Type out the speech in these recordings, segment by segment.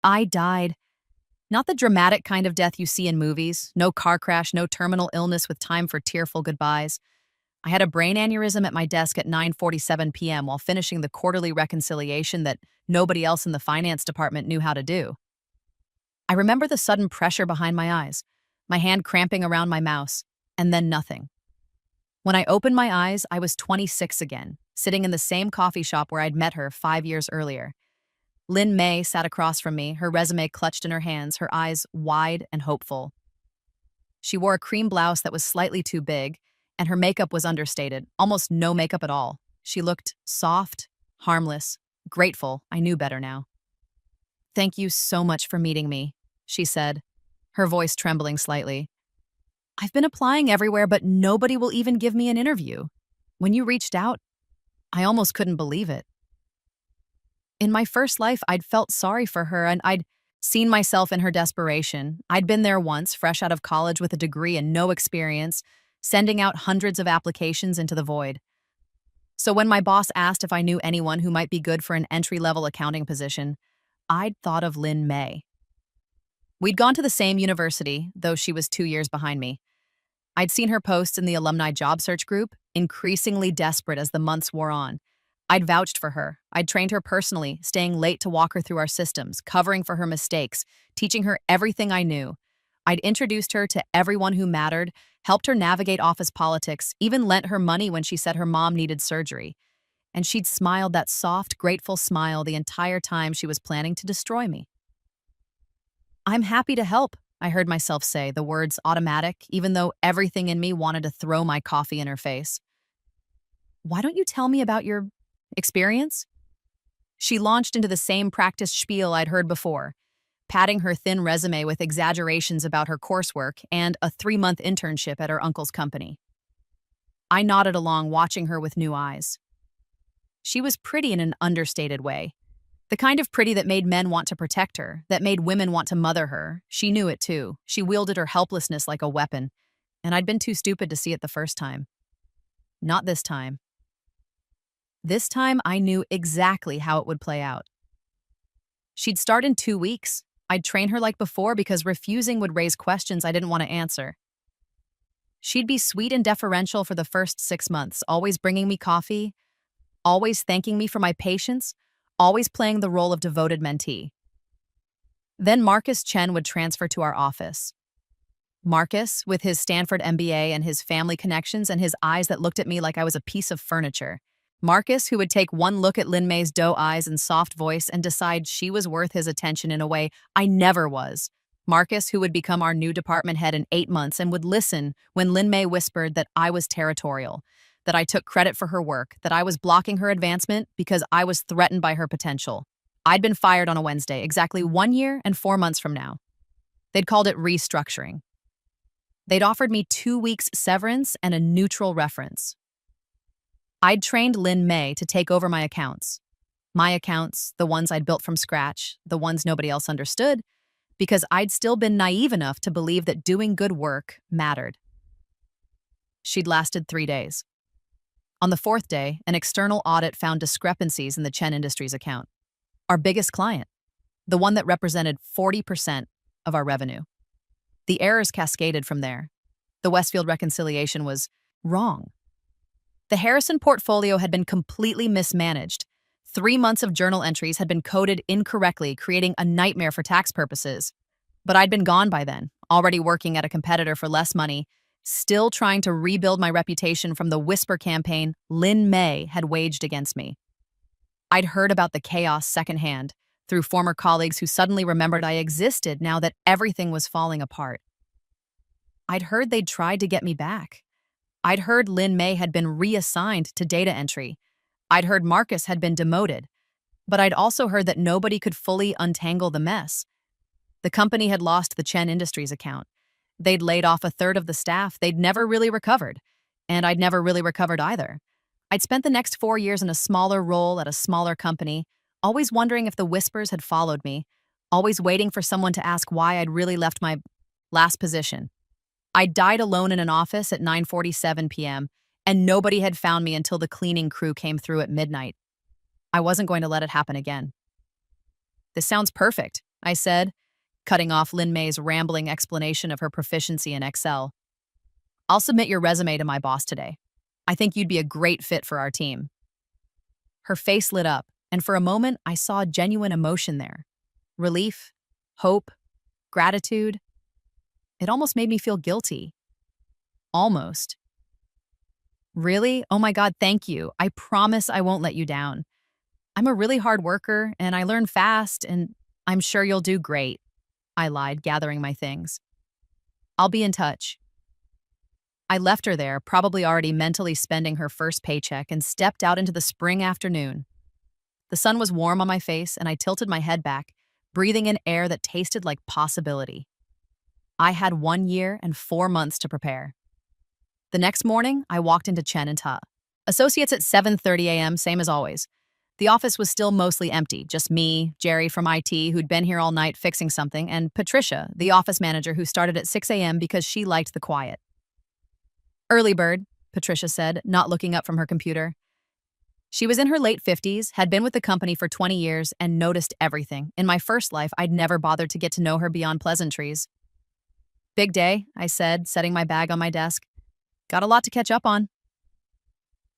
I died. Not the dramatic kind of death you see in movies, no car crash, no terminal illness with time for tearful goodbyes. I had a brain aneurysm at my desk at 9:47 p.m. while finishing the quarterly reconciliation that nobody else in the finance department knew how to do. I remember the sudden pressure behind my eyes, my hand cramping around my mouse, and then nothing. When I opened my eyes, I was 26 again, sitting in the same coffee shop where I'd met her 5 years earlier. Lynn May sat across from me, her resume clutched in her hands, her eyes wide and hopeful. She wore a cream blouse that was slightly too big, and her makeup was understated, almost no makeup at all. She looked soft, harmless, grateful. I knew better now. "Thank you so much for meeting me," she said, her voice trembling slightly. "I've been applying everywhere, but nobody will even give me an interview. When you reached out, I almost couldn't believe it." In my first life, I'd felt sorry for her, and I'd seen myself in her desperation. I'd been there once, fresh out of college with a degree and no experience, sending out hundreds of applications into the void. So when my boss asked if I knew anyone who might be good for an entry-level accounting position, I'd thought of Lynn May. We'd gone to the same university, though she was 2 years behind me. I'd seen her posts in the alumni job search group, increasingly desperate as the months wore on. I'd vouched for her. I'd trained her personally, staying late to walk her through our systems, covering for her mistakes, teaching her everything I knew. I'd introduced her to everyone who mattered, helped her navigate office politics, even lent her money when she said her mom needed surgery. And she'd smiled that soft, grateful smile the entire time she was planning to destroy me. "I'm happy to help," I heard myself say, the words automatic, even though everything in me wanted to throw my coffee in her face. "Why don't you tell me about your experience?" She launched into the same practice spiel I'd heard before, padding her thin resume with exaggerations about her coursework and a 3-month internship at her uncle's company. I nodded along, watching her with new eyes. She was pretty in an understated way. The kind of pretty that made men want to protect her, that made women want to mother her. She knew it too. She wielded her helplessness like a weapon, and I'd been too stupid to see it the first time. Not this time. This time, I knew exactly how it would play out. She'd start in 2 weeks. I'd train her like before because refusing would raise questions I didn't want to answer. She'd be sweet and deferential for the first 6 months, always bringing me coffee, always thanking me for my patience, always playing the role of devoted mentee. Then Marcus Chen would transfer to our office. Marcus, with his Stanford MBA and his family connections and his eyes that looked at me like I was a piece of furniture. Marcus, who would take one look at Lin May's doe eyes and soft voice and decide she was worth his attention in a way I never was. Marcus, who would become our new department head in 8 months and would listen when Lin May whispered that I was territorial, that I took credit for her work, that I was blocking her advancement because I was threatened by her potential. I'd been fired on a Wednesday, exactly 1 year and 4 months from now. They'd called it restructuring. They'd offered me 2 weeks severance and a neutral reference. I'd trained Lin May to take over my accounts. My accounts, the ones I'd built from scratch, the ones nobody else understood, because I'd still been naive enough to believe that doing good work mattered. She'd lasted 3 days. On the 4th day, an external audit found discrepancies in the Chen Industries account, our biggest client, the one that represented 40% of our revenue. The errors cascaded from there. The Westfield reconciliation was wrong. The Harrison portfolio had been completely mismanaged. 3 months of journal entries had been coded incorrectly, creating a nightmare for tax purposes. But I'd been gone by then, already working at a competitor for less money, still trying to rebuild my reputation from the whisper campaign Lin May had waged against me. I'd heard about the chaos secondhand, through former colleagues who suddenly remembered I existed now that everything was falling apart. I'd heard they'd tried to get me back. I'd heard Lin May had been reassigned to data entry. I'd heard Marcus had been demoted. But I'd also heard that nobody could fully untangle the mess. The company had lost the Chen Industries account. They'd laid off a third of the staff. They'd never really recovered. And I'd never really recovered either. I'd spent the next 4 years in a smaller role at a smaller company, always wondering if the whispers had followed me, always waiting for someone to ask why I'd really left my last position. I died alone in an office at 9:47 p.m., and nobody had found me until the cleaning crew came through at midnight. I wasn't going to let it happen again. This sounds perfect, I said, cutting off Lin May's rambling explanation of her proficiency in Excel. I'll submit your resume to my boss today. I think you'd be a great fit for our team. Her face lit up, and for a moment I saw genuine emotion there. Relief, hope, gratitude. It almost made me feel guilty. Almost. Really? Oh my God, thank you. I promise I won't let you down. I'm a really hard worker, and I learn fast, and I'm sure you'll do great. I lied, gathering my things. I'll be in touch. I left her there, probably already mentally spending her first paycheck, and stepped out into the spring afternoon. The sun was warm on my face, and I tilted my head back, breathing in air that tasted like possibility. I had 1 year and 4 months to prepare. The next morning, I walked into Chen and Ta. Associates at 7:30 a.m., same as always. The office was still mostly empty, just me, Jerry from IT, who'd been here all night fixing something, and Patricia, the office manager who started at 6 a.m. because she liked the quiet. Early bird, Patricia said, not looking up from her computer. She was in her late 50s, had been with the company for 20 years, and noticed everything. In my first life, I'd never bothered to get to know her beyond pleasantries. Big day, I said, setting my bag on my desk. Got a lot to catch up on.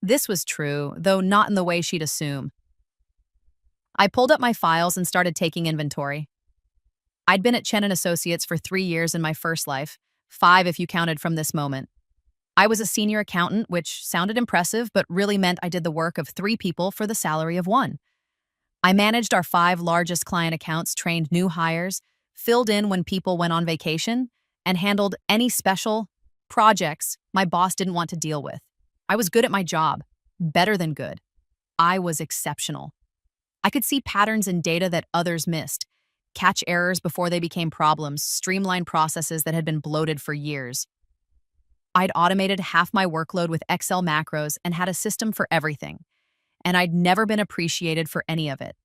This was true, though not in the way she'd assume. I pulled up my files and started taking inventory. I'd been at Chen & Associates for 3 years in my first life, 5 if you counted from this moment. I was a senior accountant, which sounded impressive, but really meant I did the work of 3 people for the salary of 1. I managed our 5 largest client accounts, trained new hires, filled in when people went on vacation, and handled any special projects my boss didn't want to deal with. I was good at my job, better than good. I was exceptional. I could see patterns in data that others missed, catch errors before they became problems, streamline processes that had been bloated for years. I'd automated half my workload with Excel macros and had a system for everything, and I'd never been appreciated for any of it.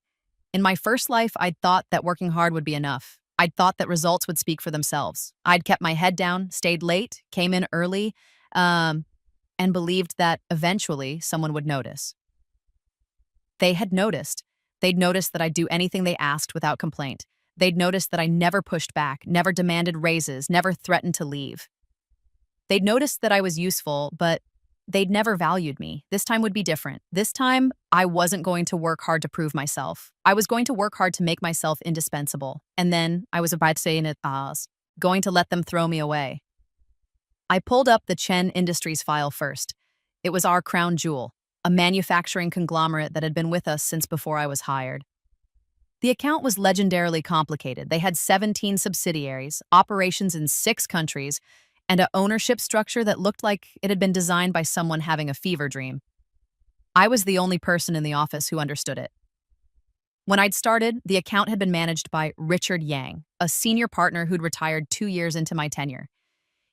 In my first life, I'd thought that working hard would be enough. I'd thought that results would speak for themselves. I'd kept my head down, stayed late, came in early, and believed that eventually someone would notice. They had noticed. They'd noticed that I'd do anything they asked without complaint. They'd noticed that I never pushed back, never demanded raises, never threatened to leave. They'd noticed that I was useful, but they'd never valued me. This time would be different. This time, I wasn't going to work hard to prove myself. I was going to work hard to make myself indispensable. And then, I was about to say in it, going to let them throw me away. I pulled up the Chen Industries file first. It was our crown jewel, a manufacturing conglomerate that had been with us since before I was hired. The account was legendarily complicated. They had 17 subsidiaries, operations in 6 countries, and an ownership structure that looked like it had been designed by someone having a fever dream. I was the only person in the office who understood it. When I'd started, the account had been managed by Richard Yang, a senior partner who'd retired 2 years into my tenure.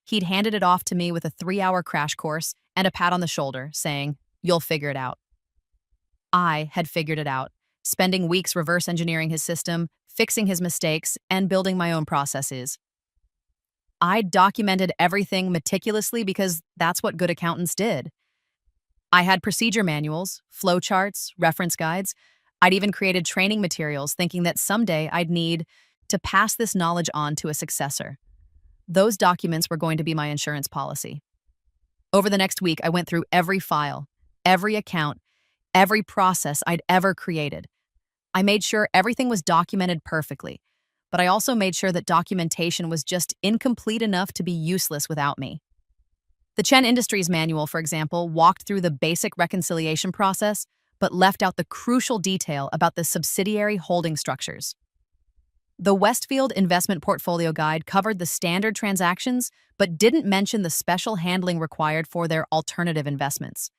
He'd handed it off to me with a 3-hour crash course and a pat on the shoulder, saying, "You'll figure it out." I had figured it out, spending weeks reverse engineering his system, fixing his mistakes, and building my own processes. I documented everything meticulously because that's what good accountants did. I had procedure manuals, flowcharts, reference guides. I'd even created training materials thinking that someday I'd need to pass this knowledge on to a successor. Those documents were going to be my insurance policy. Over the next week, I went through every file, every account, every process I'd ever created. I made sure everything was documented perfectly, but I also made sure that documentation was just incomplete enough to be useless without me. The Chen Industries manual, for example, walked through the basic reconciliation process, but left out the crucial detail about the subsidiary holding structures. The Westfield Investment Portfolio Guide covered the standard transactions, but didn't mention the special handling required for their alternative investments.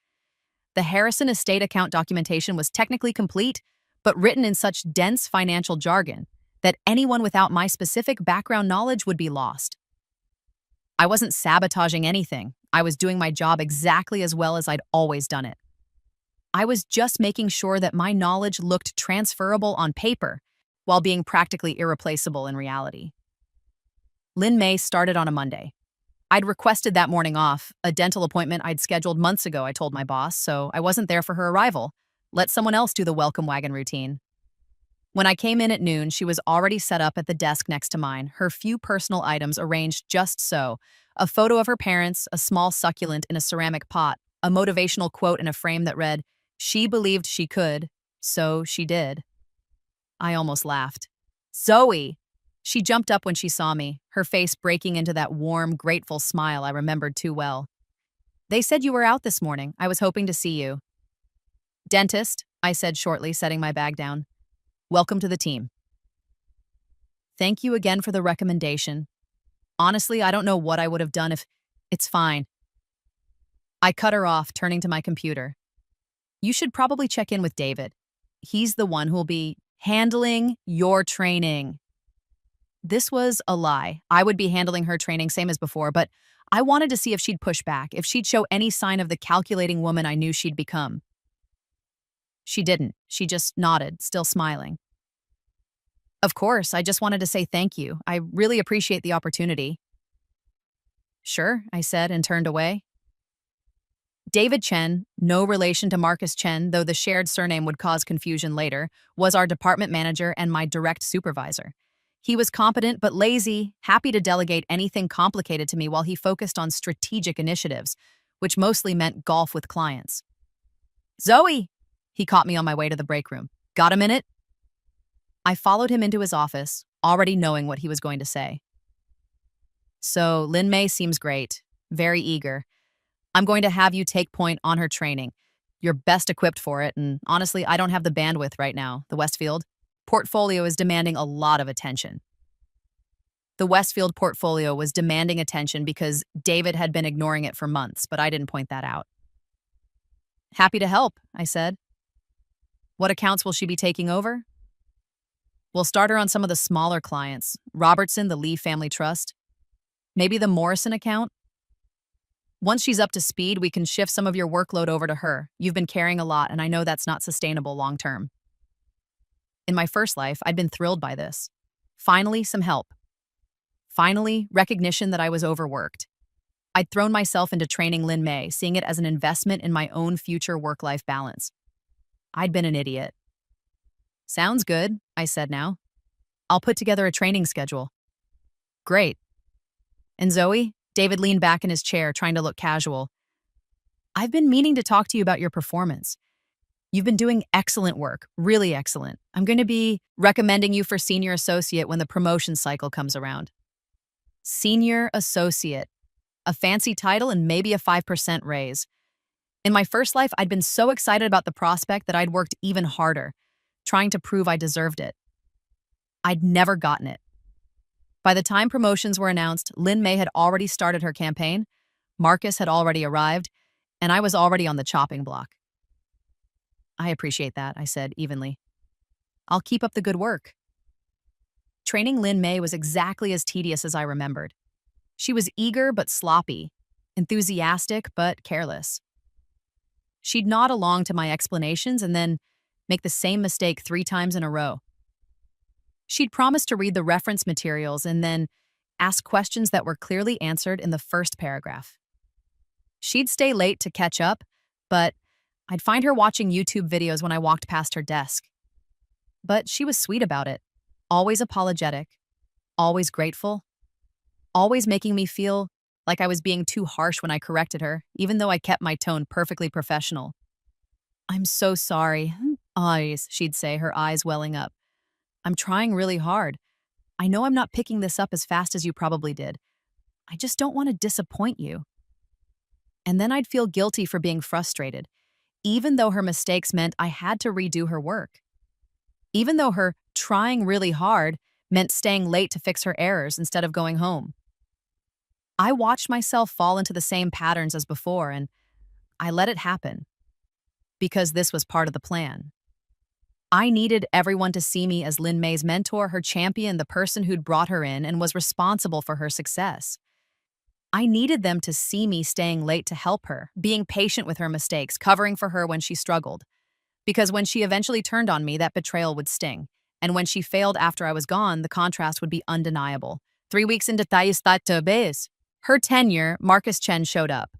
The Harrison estate account documentation was technically complete, but written in such dense financial jargon that anyone without my specific background knowledge would be lost. I wasn't sabotaging anything. I was doing my job exactly as well as I'd always done it. I was just making sure that my knowledge looked transferable on paper while being practically irreplaceable in reality. Lin May started on a Monday. I'd requested that morning off, a dental appointment I'd scheduled months ago, I told my boss, so I wasn't there for her arrival. Let someone else do the welcome wagon routine. When I came in at noon, she was already set up at the desk next to mine, her few personal items arranged just so: a photo of her parents, a small succulent in a ceramic pot, a motivational quote in a frame that read, "She believed she could, so she did." I almost laughed. "Zoe!" She jumped up when she saw me, her face breaking into that warm, grateful smile I remembered too well. "They said you were out this morning. I was hoping to see you." "Dentist," I said shortly, setting my bag down. "Welcome to the team." "Thank you again for the recommendation. Honestly, I don't know what I would have done if— It's fine." I cut her off, turning to my computer. "You should probably check in with David. He's the one who'll be handling your training." This was a lie. I would be handling her training same as before, but I wanted to see if she'd push back, if she'd show any sign of the calculating woman I knew she'd become. She didn't. She just nodded, still smiling. "Of course, I just wanted to say thank you. I really appreciate the opportunity." "Sure," I said and turned away. David Chen, no relation to Marcus Chen, though the shared surname would cause confusion later, was our department manager and my direct supervisor. He was competent but lazy, happy to delegate anything complicated to me while he focused on strategic initiatives, which mostly meant golf with clients. "Zoe!" He caught me on my way to the break room. "Got a minute?" I followed him into his office, already knowing what he was going to say. "So, Lin Mei seems great, very eager. I'm going to have you take point on her training. You're best equipped for it, and honestly, I don't have the bandwidth right now. The Westfield portfolio is demanding a lot of attention." The Westfield portfolio was demanding attention because David had been ignoring it for months, but I didn't point that out. "Happy to help," I said. "What accounts will she be taking over?" "We'll start her on some of the smaller clients. Robertson, the Lee Family Trust. Maybe the Morrison account. Once she's up to speed, we can shift some of your workload over to her. You've been carrying a lot, and I know that's not sustainable long term." In my first life, I'd been thrilled by this. Finally, some help. Finally, recognition that I was overworked. I'd thrown myself into training Lin Mei, seeing it as an investment in my own future work-life balance. I'd been an idiot. "Sounds good," I said now. "I'll put together a training schedule." "Great. And Zoe?" David leaned back in his chair, trying to look casual. "I've been meaning to talk to you about your performance. You've been doing excellent work, really excellent. I'm going to be recommending you for senior associate when the promotion cycle comes around." Senior associate. A fancy title and maybe a 5% raise. In my first life, I'd been so excited about the prospect that I'd worked even harder, trying to prove I deserved it. I'd never gotten it. By the time promotions were announced, Lin Mei had already started her campaign, Marcus had already arrived, and I was already on the chopping block. "I appreciate that," I said evenly. "I'll keep up the good work." Training Lin Mei was exactly as tedious as I remembered. She was eager but sloppy, enthusiastic but careless. She'd nod along to my explanations and then make the same mistake 3 times in a row. She'd promise to read the reference materials and then ask questions that were clearly answered in the first paragraph. She'd stay late to catch up, but I'd find her watching YouTube videos when I walked past her desk. But she was sweet about it, always apologetic, always grateful, always making me feel like I was being too harsh when I corrected her, even though I kept my tone perfectly professional. "I'm so sorry. Eyes," she'd say, her eyes welling up. "I'm trying really hard. I know I'm not picking this up as fast as you probably did. I just don't want to disappoint you." And then I'd feel guilty for being frustrated, even though her mistakes meant I had to redo her work. Even though her trying really hard meant staying late to fix her errors instead of going home. I watched myself fall into the same patterns as before, and I let it happen. Because this was part of the plan. I needed everyone to see me as Lin Mei's mentor, her champion, the person who'd brought her in and was responsible for her success. I needed them to see me staying late to help her, being patient with her mistakes, covering for her when she struggled. Because when she eventually turned on me, that betrayal would sting. And when she failed after I was gone, the contrast would be undeniable. 3 weeks into her tenure, Marcus Chen showed up.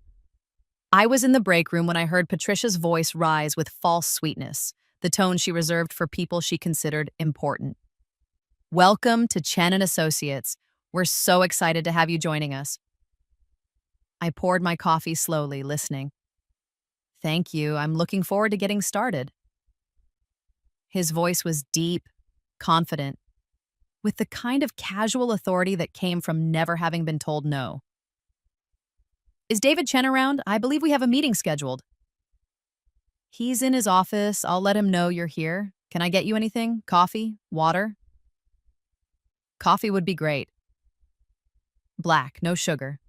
I was in the break room when I heard Patricia's voice rise with false sweetness. the tone she reserved for people she considered important. Welcome to Chen and Associates. We're so excited to have you joining us. I poured my coffee slowly, listening. Thank you. I'm looking forward to getting started. His voice was deep, confident, with the kind of casual authority that came from never having been told no. Is David Chen around? I believe we have a meeting scheduled. He's in his office. I'll let him know you're here. Can I get you anything? Coffee? Water? Coffee would be great. Black, no sugar.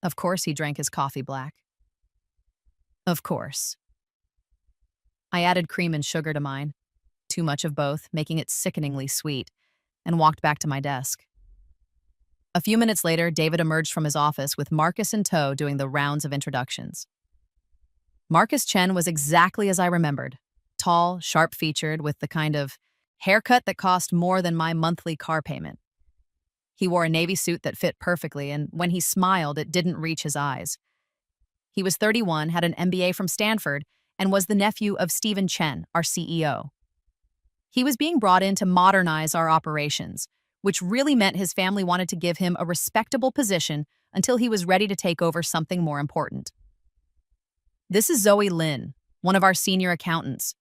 Of course he drank his coffee black. Of course. I added cream and sugar to mine, too much of both, making it sickeningly sweet, and walked back to my desk. A few minutes later, David emerged from his office with Marcus in tow doing the rounds of introductions. Marcus Chen was exactly as I remembered, tall, sharp-featured, with the kind of haircut that cost more than my monthly car payment. He wore a navy suit that fit perfectly, and when he smiled, it didn't reach his eyes. He was 31, had an MBA from Stanford, and was the nephew of Stephen Chen, our CEO. He was being brought in to modernize our operations, which really meant his family wanted to give him a respectable position until he was ready to take over something more important. This is Zoe Lin, one of our senior accountants,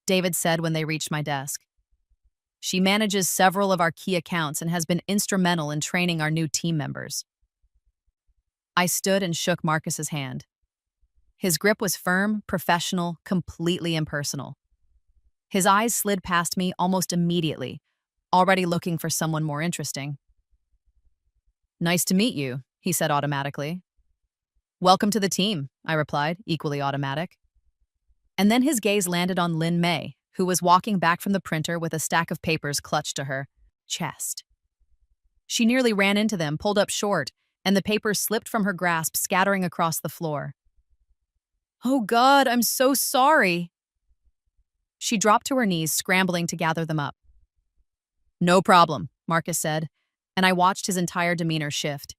David said when they reached my desk. She manages several of our key accounts and has been instrumental in training our new team members. I stood and shook Marcus's hand. His grip was firm, professional, completely impersonal. His eyes slid past me almost immediately, already looking for someone more interesting. Nice to meet you, he said automatically. Welcome to the team, I replied, equally automatic. And then his gaze landed on Lin Mei, who was walking back from the printer with a stack of papers clutched to her chest. She nearly ran into them, pulled up short, and the papers slipped from her grasp, scattering across the floor. Oh God, I'm so sorry. She dropped to her knees, scrambling to gather them up. No problem, Marcus said, and I watched his entire demeanor shift.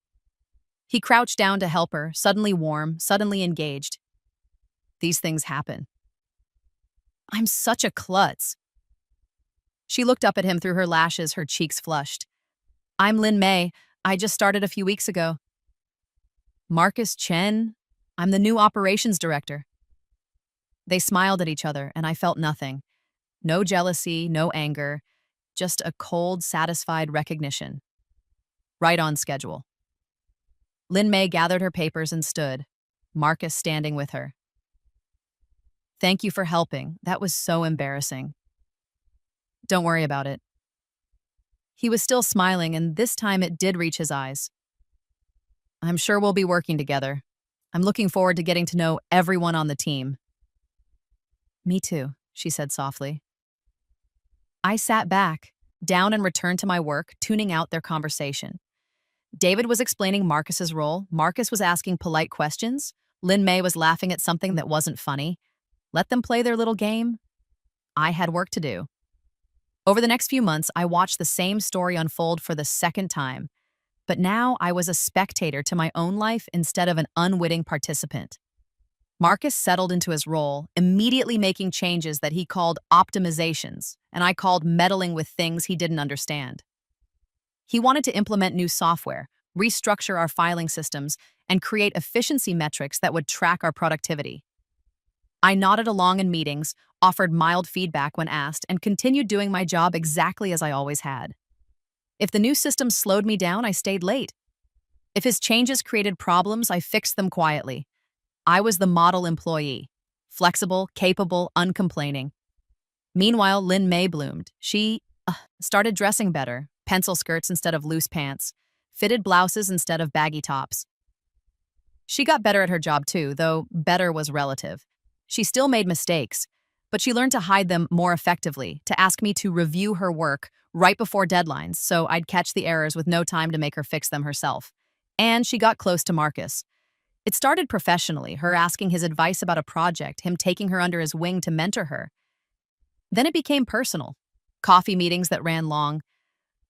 He crouched down to help her, suddenly warm, suddenly engaged. These things happen. I'm such a klutz. She looked up at him through her lashes, her cheeks flushed. I'm Lin Mei. I just started a few weeks ago. Marcus Chen? I'm the new operations director. They smiled at each other, and I felt nothing. No jealousy, no anger, just a cold, satisfied recognition. Right on schedule. Lin Mei gathered her papers and stood, Marcus standing with her. Thank you for helping. That was so embarrassing. Don't worry about it. He was still smiling, and this time it did reach his eyes. I'm sure we'll be working together. I'm looking forward to getting to know everyone on the team. Me too, she said softly. I sat back, down and returned to my work, tuning out their conversation. David was explaining Marcus's role. Marcus was asking polite questions. Lin Mei was laughing at something that wasn't funny. Let them play their little game. I had work to do. Over the next few months, I watched the same story unfold for the second time. But now I was a spectator to my own life instead of an unwitting participant. Marcus settled into his role, immediately making changes that he called optimizations, and I called meddling with things he didn't understand. He wanted to implement new software, restructure our filing systems, and create efficiency metrics that would track our productivity. I nodded along in meetings, offered mild feedback when asked, and continued doing my job exactly as I always had. If the new system slowed me down, I stayed late. If his changes created problems, I fixed them quietly. I was the model employee, flexible, capable, uncomplaining. Meanwhile, Lin Mei bloomed. She started dressing better, pencil skirts instead of loose pants, fitted blouses instead of baggy tops. She got better at her job too, though better was relative. She still made mistakes, but she learned to hide them more effectively, to ask me to review her work right before deadlines, so I'd catch the errors with no time to make her fix them herself. And she got close to Marcus. It started professionally, her asking his advice about a project, him taking her under his wing to mentor her. Then it became personal. Coffee meetings that ran long,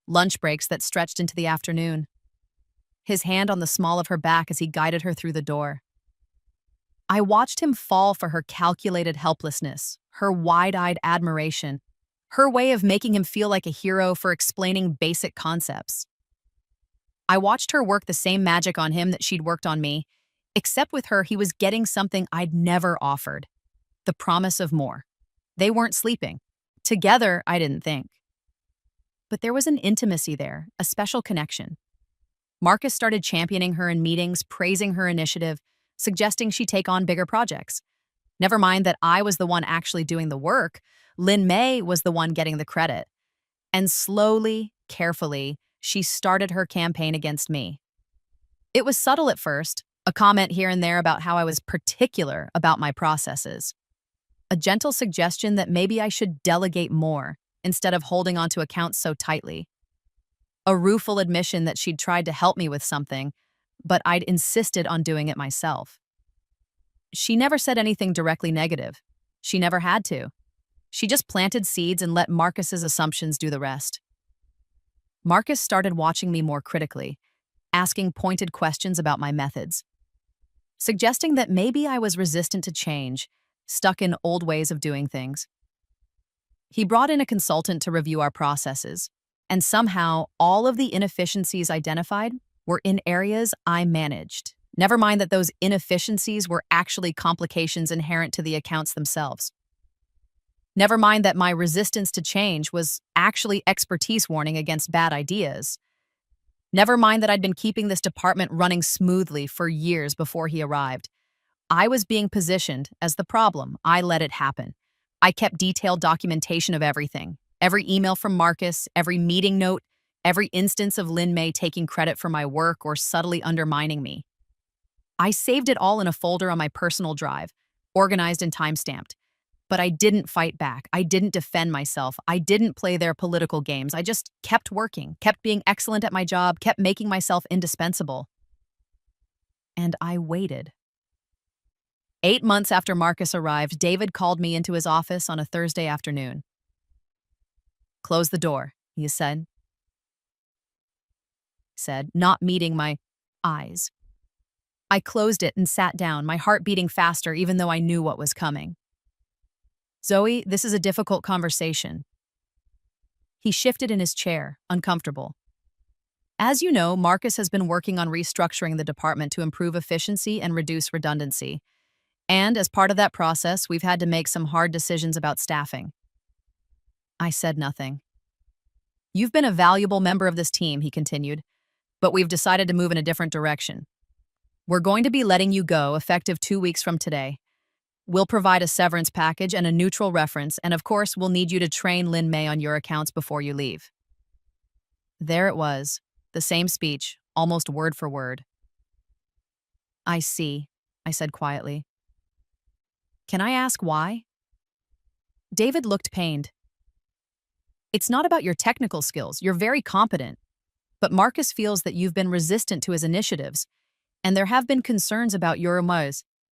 lunch breaks that stretched into the afternoon. His hand on the small of her back as he guided her through the door. I watched him fall for her calculated helplessness, her wide-eyed admiration, her way of making him feel like a hero for explaining basic concepts. I watched her work the same magic on him that she'd worked on me, except with her, he was getting something I'd never offered: the promise of more. They weren't sleeping. Together, I didn't think. But there was an intimacy there, a special connection. Marcus started championing her in meetings, praising her initiative, suggesting she take on bigger projects. Never mind that I was the one actually doing the work, Lin Mei was the one getting the credit. And slowly, carefully, she started her campaign against me. It was subtle at first, a comment here and there about how I was particular about my processes. A gentle suggestion that maybe I should delegate more instead of holding onto accounts so tightly. A rueful admission that she'd tried to help me with something, but I'd insisted on doing it myself. She never said anything directly negative. She never had to. She just planted seeds and let Marcus's assumptions do the rest. Marcus started watching me more critically, asking pointed questions about my methods, suggesting that maybe I was resistant to change, stuck in old ways of doing things. He brought in a consultant to review our processes, and somehow all of the inefficiencies identified were in areas I managed. Never mind that those inefficiencies were actually complications inherent to the accounts themselves. Never mind that my resistance to change was actually expertise warning against bad ideas. Never mind that I'd been keeping this department running smoothly for years before he arrived. I was being positioned as the problem. I let it happen. I kept detailed documentation of everything. Every email from Marcus, every meeting note, every instance of Lin Mei taking credit for my work or subtly undermining me. I saved it all in a folder on my personal drive, organized and time-stamped. But I didn't fight back. I didn't defend myself. I didn't play their political games. I just kept working, kept being excellent at my job, kept making myself indispensable. And I waited. 8 months after Marcus arrived, David called me into his office on a Thursday afternoon. "Close the door," he said, not meeting my eyes. I closed it and sat down, my heart beating faster even though I knew what was coming. "Zoe, this is a difficult conversation." He shifted in his chair, uncomfortable. "As you know, Marcus has been working on restructuring the department to improve efficiency and reduce redundancy. And as part of that process, we've had to make some hard decisions about staffing." I said nothing. "You've been a valuable member of this team," he continued, "but we've decided to move in a different direction. We're going to be letting you go effective 2 weeks from today. We'll provide a severance package and a neutral reference, and of course, we'll need you to train Lin Mei on your accounts before you leave." There it was, the same speech, almost word for word. "I see," I said quietly. "Can I ask why?" David looked pained. "It's not about your technical skills. You're very competent. But Marcus feels that you've been resistant to his initiatives, and there have been concerns about your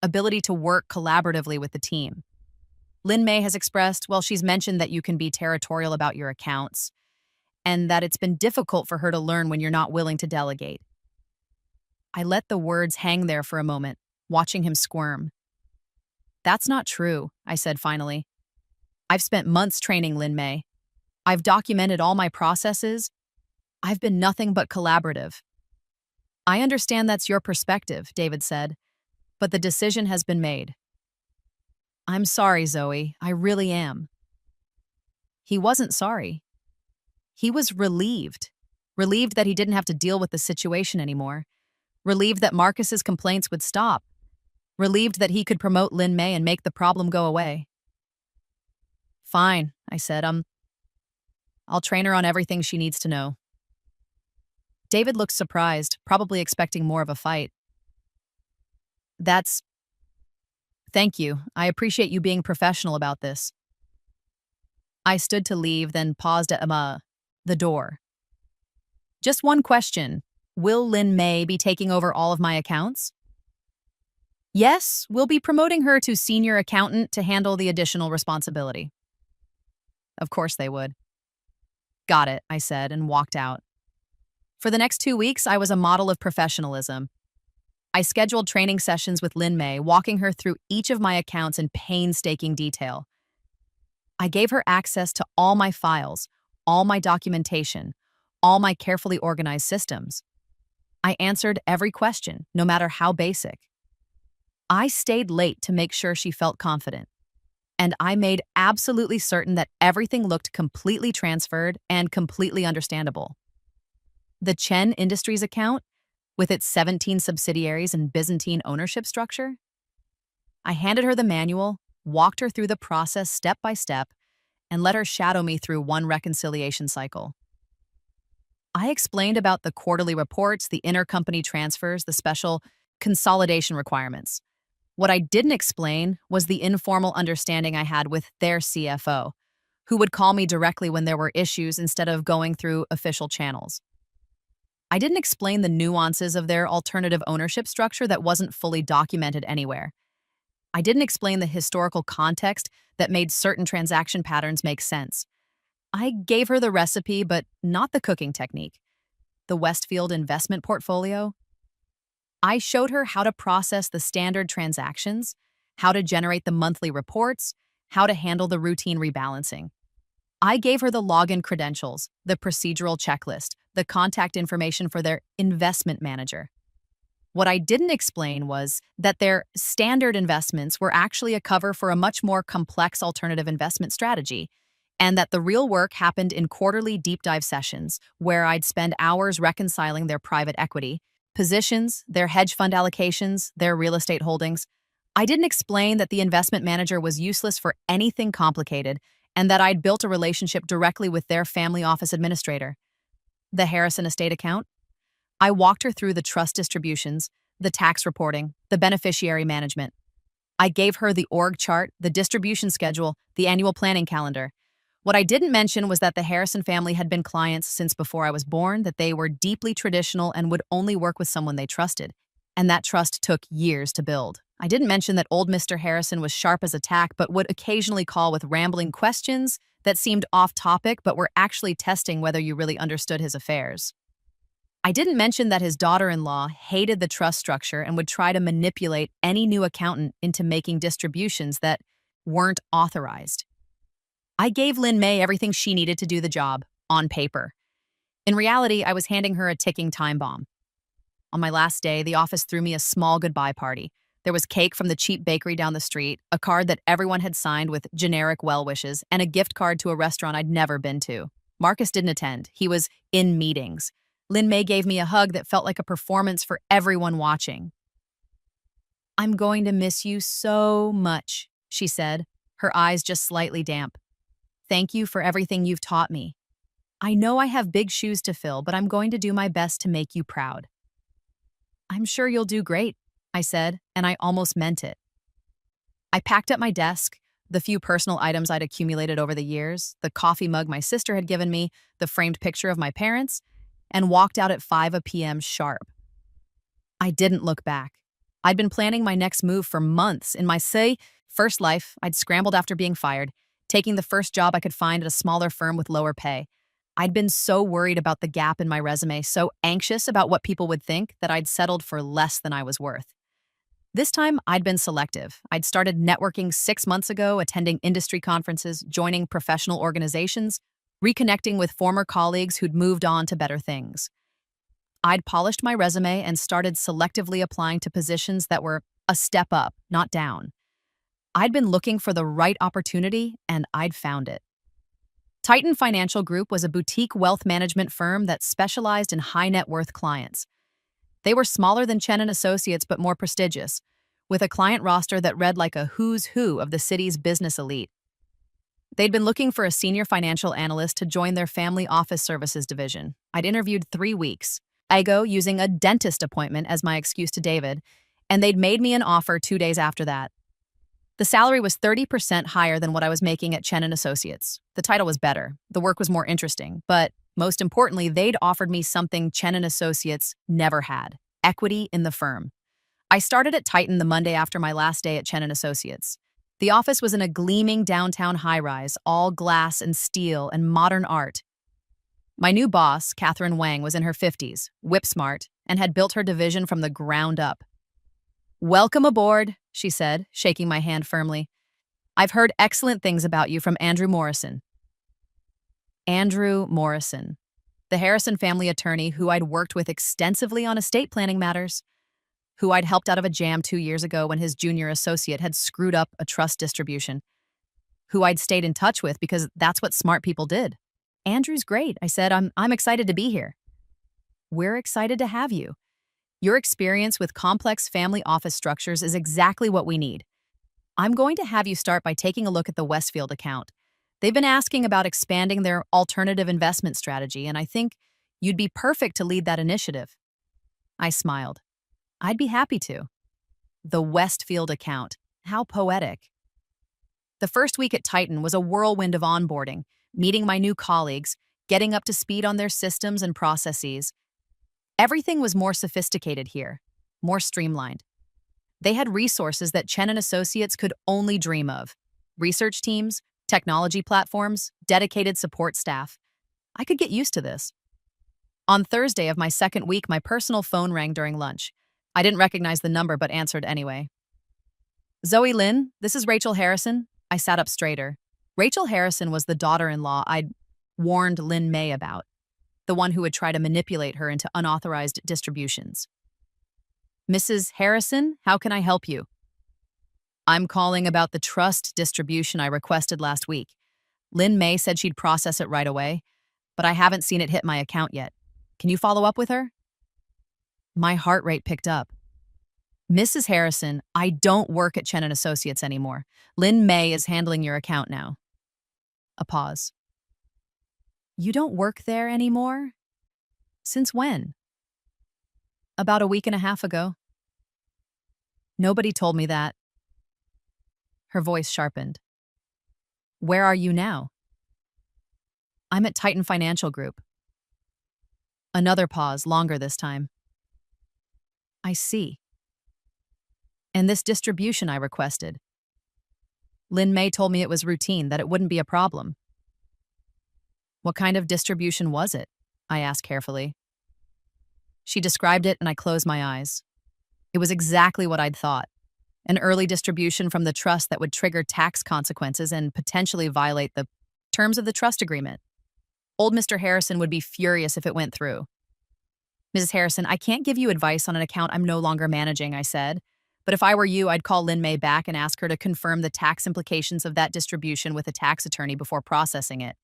ability to work collaboratively with the team. Lin Mei has expressed, well, she's mentioned that you can be territorial about your accounts, and that it's been difficult for her to learn when you're not willing to delegate." I let the words hang there for a moment, watching him squirm. "That's not true," I said finally. "I've spent months training Lin Mei. I've documented all my processes. I've been nothing but collaborative." "I understand that's your perspective," David said, "but the decision has been made." "I'm sorry, Zoe. I really am." He wasn't sorry. He was relieved. Relieved that he didn't have to deal with the situation anymore. Relieved that Marcus's complaints would stop. Relieved that he could promote Lin Mei and make the problem go away. "Fine," I said. I'll train her on everything she needs to know." David looked surprised, probably expecting more of a fight. Thank you. I appreciate you being professional about this." I stood to leave, then paused at the door. "Just one question. Will Lin Mei be taking over all of my accounts?" "Yes, we'll be promoting her to senior accountant to handle the additional responsibility." Of course they would. "Got it," I said and walked out. For the next 2 weeks, I was a model of professionalism. I scheduled training sessions with Lin Mei, walking her through each of my accounts in painstaking detail. I gave her access to all my files, all my documentation, all my carefully organized systems. I answered every question, no matter how basic. I stayed late to make sure she felt confident, and I made absolutely certain that everything looked completely transferred and completely understandable. The Chen Industries account, with its 17 subsidiaries and Byzantine ownership structure? I handed her the manual, walked her through the process step by step, and let her shadow me through one reconciliation cycle. I explained about the quarterly reports, the intercompany transfers, the special consolidation requirements. What I didn't explain was the informal understanding I had with their CFO, who would call me directly when there were issues instead of going through official channels. I didn't explain the nuances of their alternative ownership structure that wasn't fully documented anywhere. I didn't explain the historical context that made certain transaction patterns make sense. I gave her the recipe, but not the cooking technique. The Westfield investment portfolio. I showed her how to process the standard transactions, how to generate the monthly reports, how to handle the routine rebalancing. I gave her the login credentials, the procedural checklist, the contact information for their investment manager. What I didn't explain was that their standard investments were actually a cover for a much more complex alternative investment strategy, and that the real work happened in quarterly deep dive sessions where I'd spend hours reconciling their private equity positions, their hedge fund allocations, their real estate holdings. I didn't explain that the investment manager was useless for anything complicated and that I'd built a relationship directly with their family office administrator. The Harrison estate account? I walked her through the trust distributions, the tax reporting, the beneficiary management. I gave her the org chart, the distribution schedule, the annual planning calendar. What I didn't mention was that the Harrison family had been clients since before I was born, that they were deeply traditional and would only work with someone they trusted, and that trust took years to build. I didn't mention that old Mr. Harrison was sharp as a tack, but would occasionally call with rambling questions that seemed off topic but were actually testing whether you really understood his affairs. I didn't mention that his daughter-in-law hated the trust structure and would try to manipulate any new accountant into making distributions that weren't authorized. I gave Lynn May everything she needed to do the job, on paper. In reality, I was handing her a ticking time bomb. On my last day, the office threw me a small goodbye party. There was cake from the cheap bakery down the street, a card that everyone had signed with generic well wishes, and a gift card to a restaurant I'd never been to. Marcus didn't attend. He was in meetings. Lynn May gave me a hug that felt like a performance for everyone watching. "I'm going to miss you so much," she said, her eyes just slightly damp. "Thank you for everything you've taught me. I know I have big shoes to fill, but I'm going to do my best to make you proud." "I'm sure you'll do great," I said, and I almost meant it. I packed up my desk, the few personal items I'd accumulated over the years, the coffee mug my sister had given me, the framed picture of my parents, and walked out at 5 p.m. sharp. I didn't look back. I'd been planning my next move for months. In my first life, I'd scrambled after being fired, taking the first job I could find at a smaller firm with lower pay. I'd been so worried about the gap in my resume, so anxious about what people would think, that I'd settled for less than I was worth. This time, I'd been selective. I'd started networking 6 months ago, attending industry conferences, joining professional organizations, reconnecting with former colleagues who'd moved on to better things. I'd polished my resume and started selectively applying to positions that were a step up, not down. I'd been looking for the right opportunity, and I'd found it. Titan Financial Group was a boutique wealth management firm that specialized in high net worth clients. They were smaller than Chen and Associates but more prestigious, with a client roster that read like a who's who of the city's business elite. They'd been looking for a senior financial analyst to join their family office services division. I'd interviewed 3 weeks. I go using a dentist appointment as my excuse to David, and they'd made me an offer 2 days after that. The salary was 30% higher than what I was making at Chen and Associates. The title was better. The work was more interesting, but most importantly, they'd offered me something Chen and Associates never had: equity in the firm. I started at Titan the Monday after my last day at Chen and Associates. The office was in a gleaming downtown high-rise, all glass and steel and modern art. My new boss, Catherine Wang, was in her 50s, whip-smart, and had built her division from the ground up. "Welcome aboard," she said, shaking my hand firmly. I've heard excellent things about you from Andrew Morrison. Andrew Morrison, the Harrison family attorney who I'd worked with extensively on estate planning matters, who I'd helped out of a jam 2 years ago when his junior associate had screwed up a trust distribution, who I'd stayed in touch with because that's what smart people did. Andrew's great, I said. I'm excited to be here. We're excited to have you. Your experience with complex family office structures is exactly what we need. I'm going to have you start by taking a look at the Westfield account. They've been asking about expanding their alternative investment strategy, and I think you'd be perfect to lead that initiative. I smiled. I'd be happy to. The Westfield account. How poetic. The first week at Titan was a whirlwind of onboarding, meeting my new colleagues, getting up to speed on their systems and processes. Everything was more sophisticated here, more streamlined. They had resources that Chen and Associates could only dream of. Research teams, technology platforms, dedicated support staff. I could get used to this. On Thursday of my second week, my personal phone rang during lunch. I didn't recognize the number but answered anyway. Zoe Lynn, this is Rachel Harrison. I sat up straighter. Rachel Harrison was the daughter-in-law I'd warned Lynn May about, the one who would try to manipulate her into unauthorized distributions. Mrs. Harrison, how can I help you? I'm calling about the trust distribution I requested last week. Lynn May said she'd process it right away, but I haven't seen it hit my account yet. Can you follow up with her? My heart rate picked up. Mrs. Harrison, I don't work at Chen & Associates anymore. Lynn May is handling your account now. A pause. You don't work there anymore? Since when? About a week and a half ago. Nobody told me that. Her voice sharpened. Where are you now? I'm at Titan Financial Group. Another pause, longer this time. I see. And this distribution I requested. Lynn May told me it was routine, that it wouldn't be a problem. What kind of distribution was it? I asked carefully. She described it and I closed my eyes. It was exactly what I'd thought. An early distribution from the trust that would trigger tax consequences and potentially violate the terms of the trust agreement. Old Mr. Harrison would be furious if it went through. Mrs. Harrison, I can't give you advice on an account I'm no longer managing, I said. But if I were you, I'd call Lynn May back and ask her to confirm the tax implications of that distribution with a tax attorney before processing it.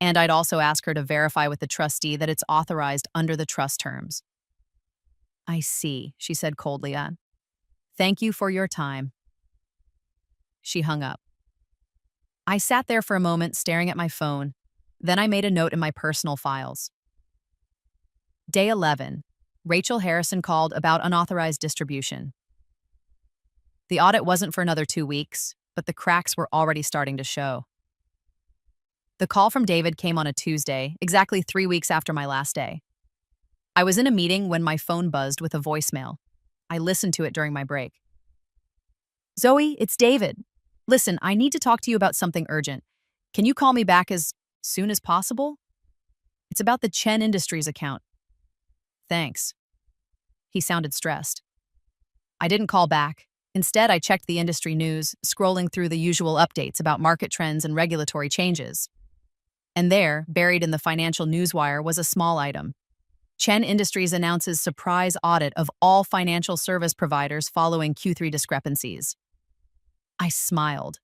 And I'd also ask her to verify with the trustee that it's authorized under the trust terms. I see, she said coldly. Thank you for your time. She hung up. I sat there for a moment staring at my phone. Then I made a note in my personal files. Day 11. Rachel Harrison called about unauthorized distribution. The audit wasn't for another 2 weeks, but the cracks were already starting to show. The call from David came on a Tuesday, exactly 3 weeks after my last day. I was in a meeting when my phone buzzed with a voicemail. I listened to it during my break. Zoe, it's David. Listen, I need to talk to you about something urgent. Can you call me back as soon as possible? It's about the Chen Industries account. Thanks. He sounded stressed. I didn't call back. Instead, I checked the industry news, scrolling through the usual updates about market trends and regulatory changes. And there, buried in the financial newswire, was a small item. Chen Industries announces surprise audit of all financial service providers following Q3 discrepancies. I smiled.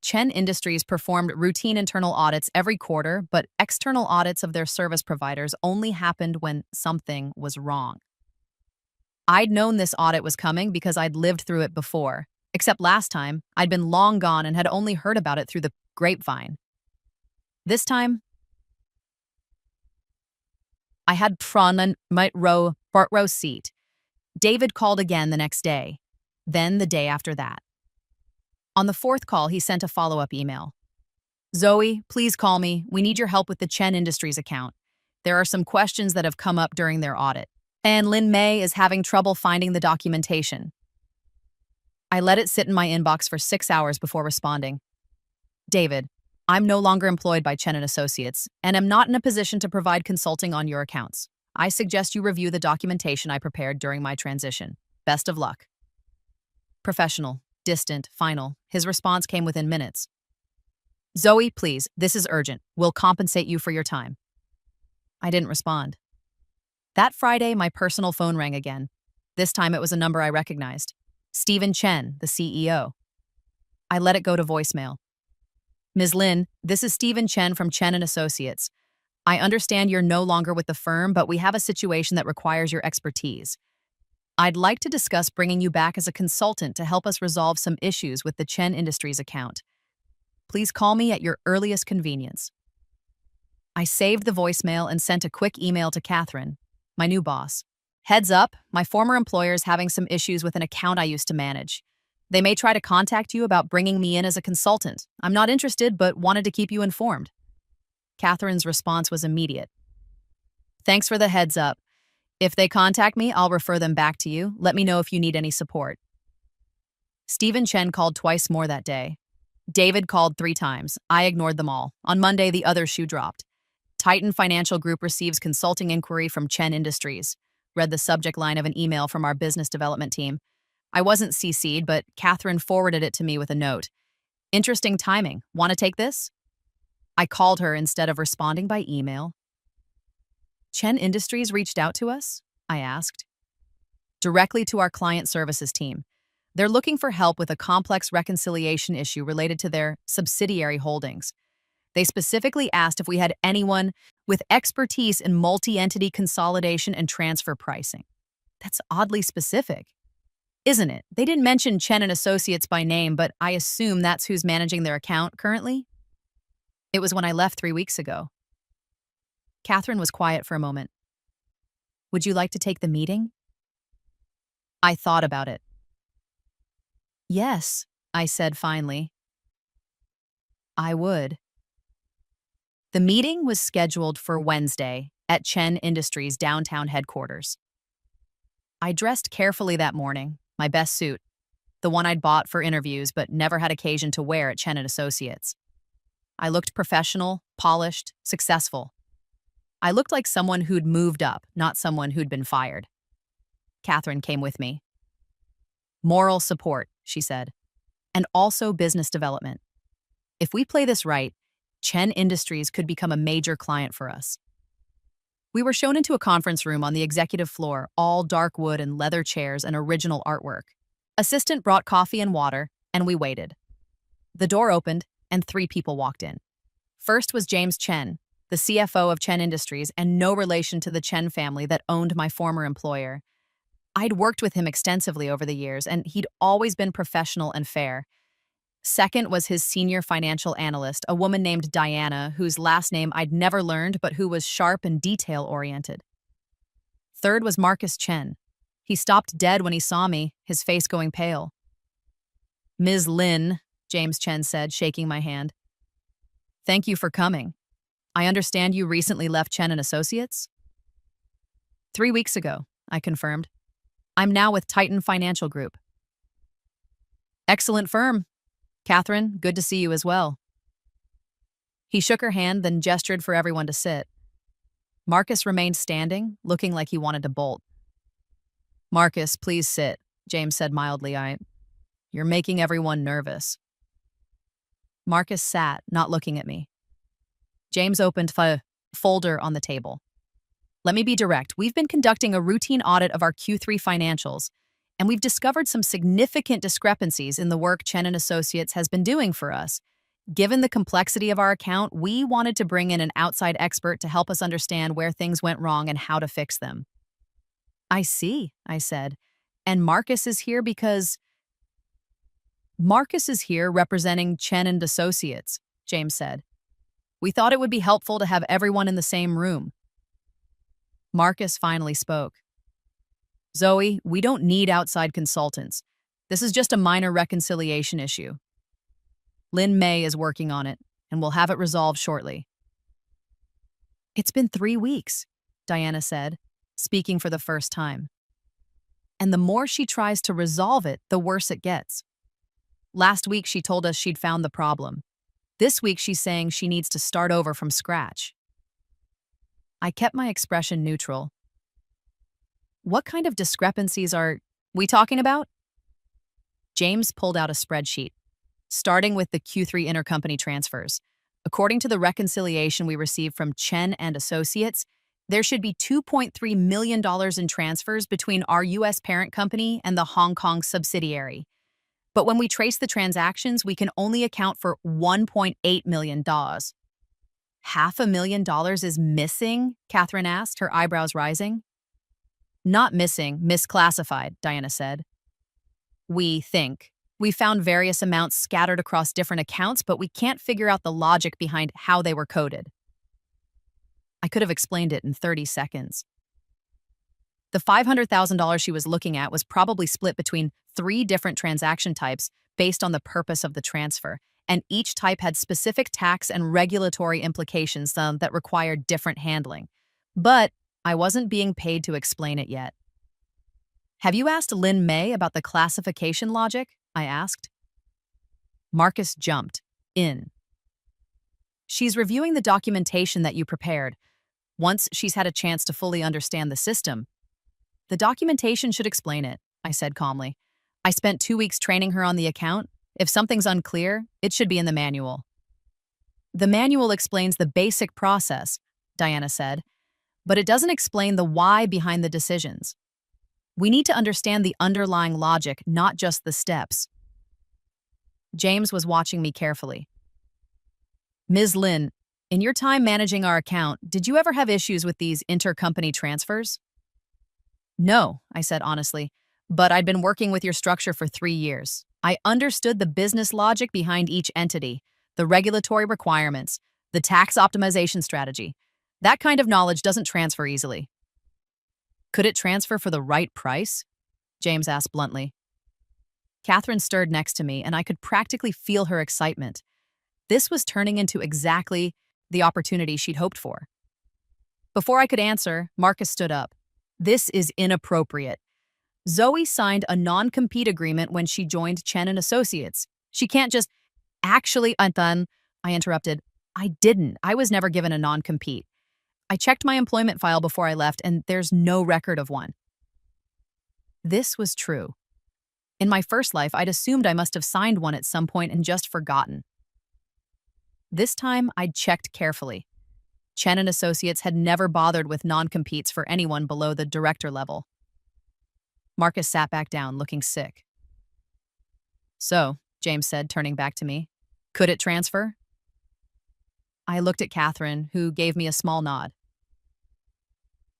Chen Industries performed routine internal audits every quarter, but external audits of their service providers only happened when something was wrong. I'd known this audit was coming because I'd lived through it before, except last time I'd been long gone and had only heard about it through the grapevine. This time, I had front row seat. David called again the next day, then the day after that. On the fourth call, he sent a follow-up email. Zoe, please call me. We need your help with the Chen Industries account. There are some questions that have come up during their audit, and Lynn May is having trouble finding the documentation. I let it sit in my inbox for 6 hours before responding. David, I'm no longer employed by Chen & Associates and am not in a position to provide consulting on your accounts. I suggest you review the documentation I prepared during my transition. Best of luck. Professional. distant, final. His response came within minutes. Zoe, please, this is urgent. We'll compensate you for your time. I didn't respond. That Friday, my personal phone rang again. This time it was a number I recognized. Stephen Chen, the CEO. I let it go to voicemail. Ms. Lin, this is Stephen Chen from Chen and Associates. I understand you're no longer with the firm, but we have a situation that requires your expertise. I'd like to discuss bringing you back as a consultant to help us resolve some issues with the Chen Industries account. Please call me at your earliest convenience. I saved the voicemail and sent a quick email to Catherine, my new boss. Heads up, my former employer is having some issues with an account I used to manage. They may try to contact you about bringing me in as a consultant. I'm not interested, but wanted to keep you informed. Catherine's response was immediate. Thanks for the heads up. If they contact me, I'll refer them back to you. Let me know if you need any support. Stephen Chen called twice more that day. David called 3 times. I ignored them all. On Monday, the other shoe dropped. Titan Financial Group receives consulting inquiry from Chen Industries. Read the subject line of an email from our business development team. I wasn't CC'd, but Catherine forwarded it to me with a note. Interesting timing. Want to take this? I called her instead of responding by email. Chen Industries reached out to us? I asked. Directly to our client services team. They're looking for help with a complex reconciliation issue related to their subsidiary holdings. They specifically asked if we had anyone with expertise in multi-entity consolidation and transfer pricing. That's oddly specific, isn't it? They didn't mention Chen and Associates by name, but I assume that's who's managing their account currently? It was when I left 3 weeks ago. Catherine was quiet for a moment. Would you like to take the meeting? I thought about it. Yes, I said finally. I would. The meeting was scheduled for Wednesday at Chen Industries' downtown headquarters. I dressed carefully that morning, my best suit, the one I'd bought for interviews but never had occasion to wear at Chen and Associates. I looked professional, polished, successful. I looked like someone who'd moved up, not someone who'd been fired. Catherine came with me. Moral support, she said, and also business development. If we play this right, Chen Industries could become a major client for us. We were shown into a conference room on the executive floor, all dark wood and leather chairs and original artwork. Assistant brought coffee and water, and we waited. The door opened, and 3 people walked in. First was James Chen, the CFO of Chen Industries and no relation to the Chen family that owned my former employer. I'd worked with him extensively over the years, and he'd always been professional and fair. Second was his senior financial analyst, a woman named Diana, whose last name I'd never learned but who was sharp and detail-oriented. Third was Marcus Chen. He stopped dead when he saw me, his face going pale. Ms. Lin, James Chen said, shaking my hand. Thank you for coming. I understand you recently left Chen and Associates? 3 weeks ago, I confirmed. I'm now with Titan Financial Group. Excellent firm. Catherine, good to see you as well. He shook her hand, then gestured for everyone to sit. Marcus remained standing, looking like he wanted to bolt. Marcus, please sit, James said mildly. You're making everyone nervous. Marcus sat, not looking at me. James opened a folder on the table. Let me be direct. We've been conducting a routine audit of our Q3 financials, and we've discovered some significant discrepancies in the work Chen and Associates has been doing for us. Given the complexity of our account, we wanted to bring in an outside expert to help us understand where things went wrong and how to fix them. I see, I said. And Marcus is here because... Marcus is here representing Chen and Associates, James said. We thought it would be helpful to have everyone in the same room. Marcus finally spoke. Zoe, we don't need outside consultants. This is just a minor reconciliation issue. Lin May is working on it, and we'll have it resolved shortly. It's been 3 weeks, Diana said, speaking for the first time. And the more she tries to resolve it, the worse it gets. Last week she told us she'd found the problem. This week she's saying she needs to start over from scratch. I kept my expression neutral. What kind of discrepancies are we talking about? James pulled out a spreadsheet, starting with the Q3 intercompany transfers. According to the reconciliation we received from Chen and Associates, there should be $2.3 million in transfers between our U.S. parent company and the Hong Kong subsidiary. But when we trace the transactions, we can only account for $1.8 million. $500,000 is missing? Catherine asked, her eyebrows rising. Not missing, misclassified, Diana said. We think. We found various amounts scattered across different accounts, but we can't figure out the logic behind how they were coded. I could have explained it in 30 seconds. The $500,000 she was looking at was probably split between 3 different transaction types based on the purpose of the transfer, and each type had specific tax and regulatory implications that required different handling. But I wasn't being paid to explain it yet. Have you asked Lin Mei about the classification logic? I asked. Marcus jumped in. She's reviewing the documentation that you prepared. Once she's had a chance to fully understand the system, the documentation should explain it, I said calmly. I spent 2 weeks training her on the account. If something's unclear, it should be in the manual. The manual explains the basic process, Diana said, but it doesn't explain the why behind the decisions. We need to understand the underlying logic, not just the steps. James was watching me carefully. Ms. Lin, in your time managing our account, did you ever have issues with these intercompany transfers? No, I said honestly, but I'd been working with your structure for 3 years. I understood the business logic behind each entity, the regulatory requirements, the tax optimization strategy. That kind of knowledge doesn't transfer easily. Could it transfer for the right price? James asked bluntly. Catherine stirred next to me, and I could practically feel her excitement. This was turning into exactly the opportunity she'd hoped for. Before I could answer, Marcus stood up. This is inappropriate. Zoe signed a non-compete agreement when she joined Chen and Associates. She can't just... Actually, I interrupted. I didn't. I was never given a non-compete. I checked my employment file before I left, and there's no record of one. This was true. In my first life, I'd assumed I must have signed one at some point and just forgotten. This time, I'd checked carefully. Chen and Associates had never bothered with non-competes for anyone below the director level. Marcus sat back down, looking sick. So, James said, turning back to me, could it transfer? I looked at Catherine, who gave me a small nod.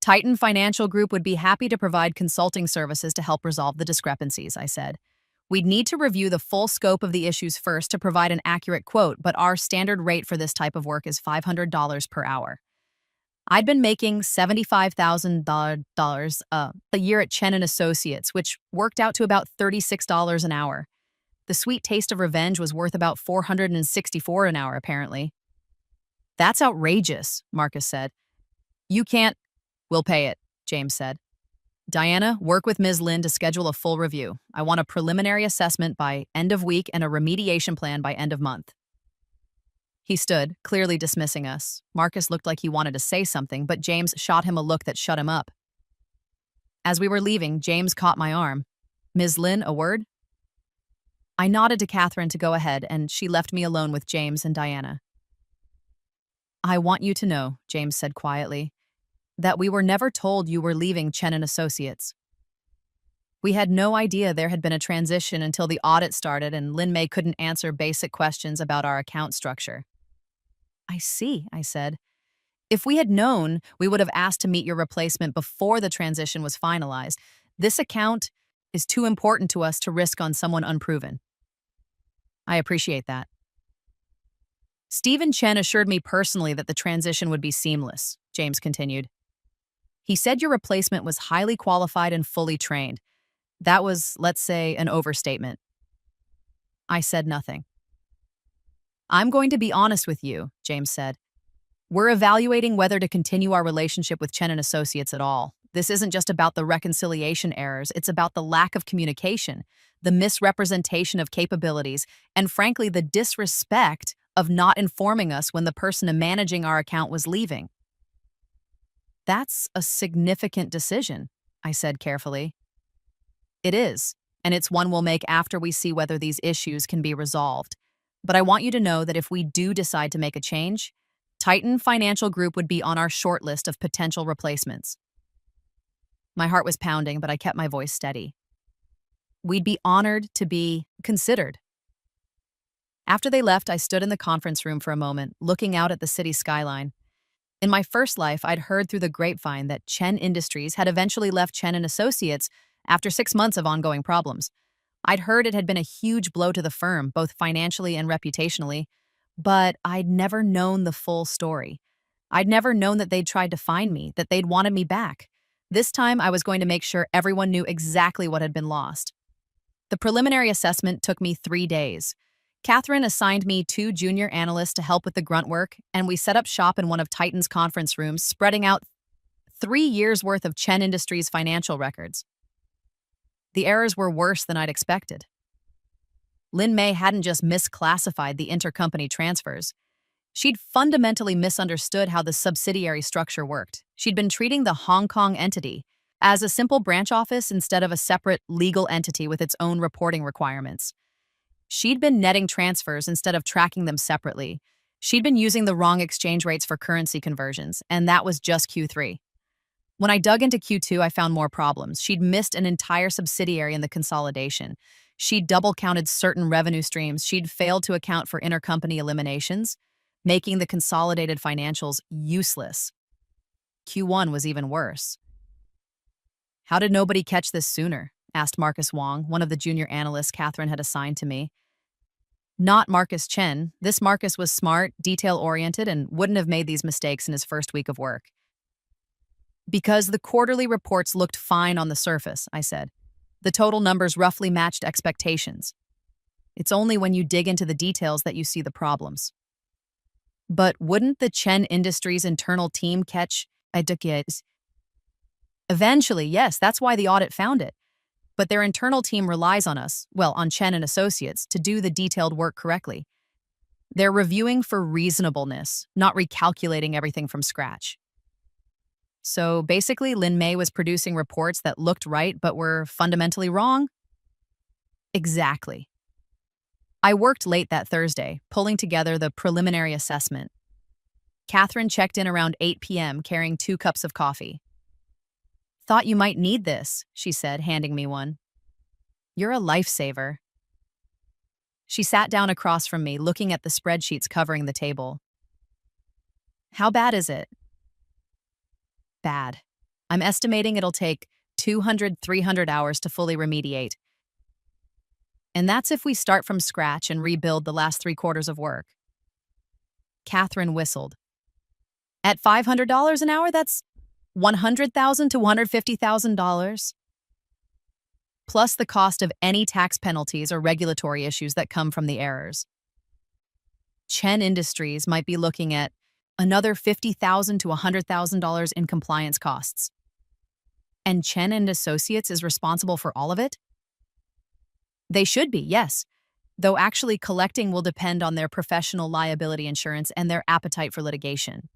Titan Financial Group would be happy to provide consulting services to help resolve the discrepancies, I said. We'd need to review the full scope of the issues first to provide an accurate quote, but our standard rate for this type of work is $500 per hour. I'd been making $75,000 a year at Chen and Associates, which worked out to about $36 an hour. The sweet taste of revenge was worth about $464 an hour, apparently. That's outrageous, Marcus said. You can't... We'll pay it, James said. Diana, work with Ms. Lin to schedule a full review. I want a preliminary assessment by end of week and a remediation plan by end of month. He stood, clearly dismissing us. Marcus looked like he wanted to say something, but James shot him a look that shut him up. As we were leaving, James caught my arm. Ms. Lin, a word? I nodded to Catherine to go ahead, and she left me alone with James and Diana. I want you to know, James said quietly, that we were never told you were leaving Chen and Associates. We had no idea there had been a transition until the audit started and Lin Mei couldn't answer basic questions about our account structure. I see, I said. If we had known, we would have asked to meet your replacement before the transition was finalized. This account is too important to us to risk on someone unproven. I appreciate that. Stephen Chen assured me personally that the transition would be seamless, James continued. He said your replacement was highly qualified and fully trained. That was, let's say, an overstatement. I said nothing. I'm going to be honest with you, James said. We're evaluating whether to continue our relationship with Chen and Associates at all. This isn't just about the reconciliation errors, it's about the lack of communication, the misrepresentation of capabilities, and frankly, the disrespect of not informing us when the person managing our account was leaving. That's a significant decision, I said carefully. It is, and it's one we'll make after we see whether these issues can be resolved. But I want you to know that if we do decide to make a change, Titan Financial Group would be on our short list of potential replacements. My heart was pounding, but I kept my voice steady. We'd be honored to be considered. After they left, I stood in the conference room for a moment, looking out at the city skyline. In my first life, I'd heard through the grapevine that Chen Industries had eventually left Chen and Associates after 6 months of ongoing problems. I'd heard it had been a huge blow to the firm, both financially and reputationally, but I'd never known the full story. I'd never known that they'd tried to find me, that they'd wanted me back. This time, I was going to make sure everyone knew exactly what had been lost. The preliminary assessment took me 3 days. Catherine assigned me 2 junior analysts to help with the grunt work, and we set up shop in one of Titan's conference rooms, spreading out 3 years' worth of Chen Industries financial records. The errors were worse than I'd expected. Lin Mei hadn't just misclassified the intercompany transfers. She'd fundamentally misunderstood how the subsidiary structure worked. She'd been treating the Hong Kong entity as a simple branch office instead of a separate legal entity with its own reporting requirements. She'd been netting transfers instead of tracking them separately. She'd been using the wrong exchange rates for currency conversions, and that was just Q3. When I dug into Q2, I found more problems. She'd missed an entire subsidiary in the consolidation. She'd double-counted certain revenue streams. She'd failed to account for intercompany eliminations, making the consolidated financials useless. Q1 was even worse. "How did nobody catch this sooner?" asked Marcus Wong, one of the junior analysts Catherine had assigned to me. Not Marcus Chen. This Marcus was smart, detail-oriented, and wouldn't have made these mistakes in his first week of work. "Because the quarterly reports looked fine on the surface," I said. "The total numbers roughly matched expectations. It's only when you dig into the details that you see the problems." "But wouldn't the Chen Industries internal team catch it?" "Eventually, yes, that's why the audit found it. But their internal team relies on us, well, on Chen and Associates, to do the detailed work correctly. They're reviewing for reasonableness, not recalculating everything from scratch." So basically, Lin Mei was producing reports that looked right but were fundamentally wrong? Exactly. I worked late that Thursday, pulling together the preliminary assessment. Catherine checked in around 8 p.m., carrying 2 cups of coffee. "Thought you might need this," she said, handing me one. "You're a lifesaver." She sat down across from me, looking at the spreadsheets covering the table. "How bad is it?" "Bad. I'm estimating it'll take 200-300 hours to fully remediate. And that's if we start from scratch and rebuild the last 3 quarters of work." Catherine whistled. "At $500 an hour, that's $100,000 to $150,000, plus the cost of any tax penalties or regulatory issues that come from the errors. Chen Industries might be looking at another $50,000 to $100,000 in compliance costs. And Chen and Associates is responsible for all of it?" "They should be, yes, though actually collecting will depend on their professional liability insurance and their appetite for litigation."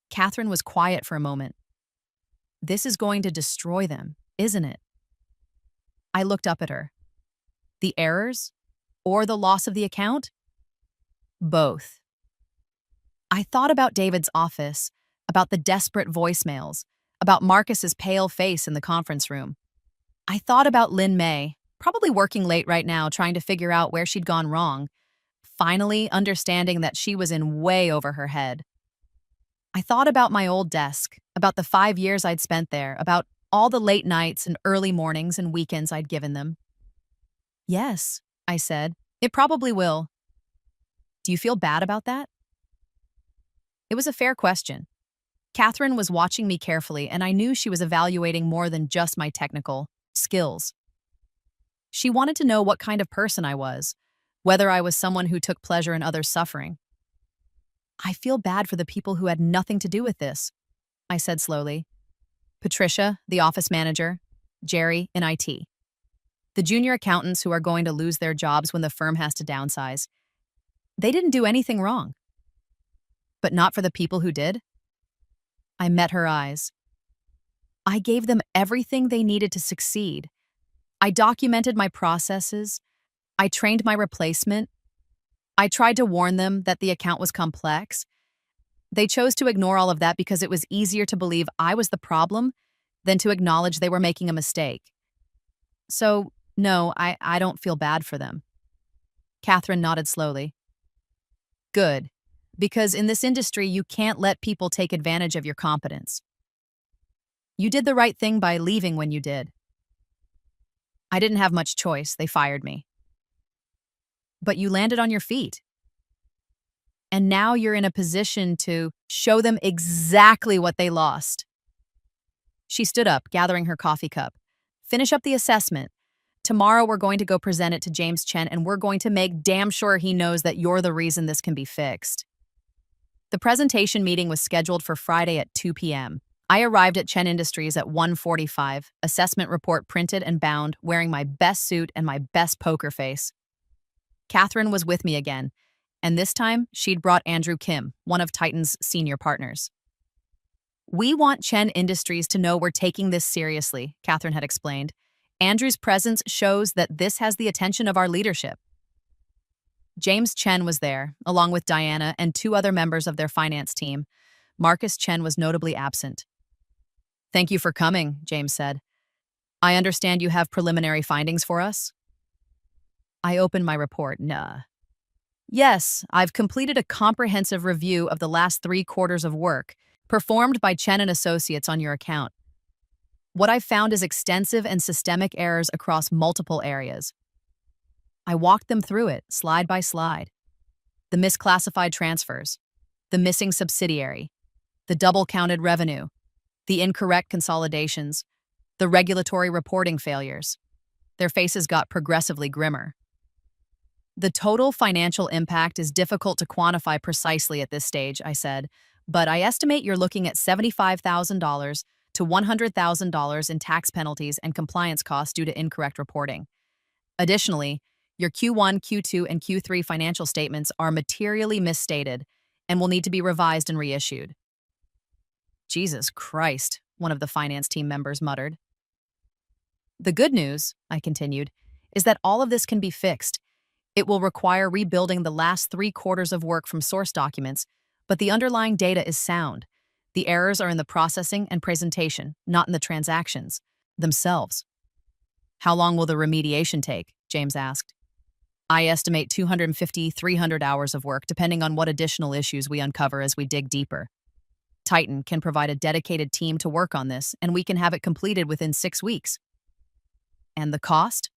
Catherine was quiet for a moment. "This is going to destroy them, isn't it?" I looked up at her. "The errors? Or the loss of the account?" "Both." I thought about David's office, about the desperate voicemails, about Marcus's pale face in the conference room. I thought about Lin Mei, probably working late right now trying to figure out where she'd gone wrong, finally understanding that she was in way over her head. I thought about my old desk, about the 5 years I'd spent there, about all the late nights and early mornings and weekends I'd given them. "Yes," I said, "it probably will." "Do you feel bad about that?" It was a fair question. Catherine was watching me carefully, and I knew she was evaluating more than just my technical skills. She wanted to know what kind of person I was, whether I was someone who took pleasure in others' suffering. "I feel bad for the people who had nothing to do with this," I said slowly. "Patricia, the office manager, Jerry in IT. The junior accountants who are going to lose their jobs when the firm has to downsize. They didn't do anything wrong." "But not for the people who did?" I met her eyes. "I gave them everything they needed to succeed. I documented my processes. I trained my replacement. I tried to warn them that the account was complex. They chose to ignore all of that because it was easier to believe I was the problem than to acknowledge they were making a mistake. So, no, I don't feel bad for them. Catherine nodded slowly. Good. Because in this industry, you can't let people take advantage of your competence. You did the right thing by leaving when you did. I didn't have much choice. They fired me. But you landed on your feet. And now you're in a position to show them exactly what they lost. She stood up, gathering her coffee cup. Finish up the assessment. Tomorrow we're going to go present it to James Chen, and we're going to make damn sure he knows that you're the reason this can be fixed. The presentation meeting was scheduled for Friday at 2 p.m. I arrived at Chen Industries at 1:45, assessment report printed and bound, wearing my best suit and my best poker face. Catherine was with me again, and this time she'd brought Andrew Kim, one of Titan's senior partners. We want Chen Industries to know we're taking this seriously, Catherine had explained. Andrew's presence shows that this has the attention of our leadership. James Chen was there, along with Diana and two other members of their finance team. Marcus Chen was notably absent. Thank you for coming, James said. I understand you have preliminary findings for us? I opened my report. Nah. Yes, I've completed a comprehensive review of the last 3 quarters of work performed by Chen and Associates on your account. What I've found is extensive and systemic errors across multiple areas. I walked them through it, slide by slide. The misclassified transfers, the missing subsidiary, the double-counted revenue, the incorrect consolidations, the regulatory reporting failures. Their faces got progressively grimmer. The total financial impact is difficult to quantify precisely at this stage, I said, but I estimate you're looking at $75,000 to $100,000 in tax penalties and compliance costs due to incorrect reporting. Additionally, your Q1, Q2, and Q3 financial statements are materially misstated and will need to be revised and reissued. Jesus Christ, one of the finance team members muttered. The good news, I continued, is that all of this can be fixed. It will require rebuilding the last 3 quarters of work from source documents, but the underlying data is sound. The errors are in the processing and presentation, not in the transactions themselves. How long will the remediation take? James asked. I estimate 250-300 hours of work, depending on what additional issues we uncover as we dig deeper. Titan can provide a dedicated team to work on this, and we can have it completed within 6 weeks. And the cost?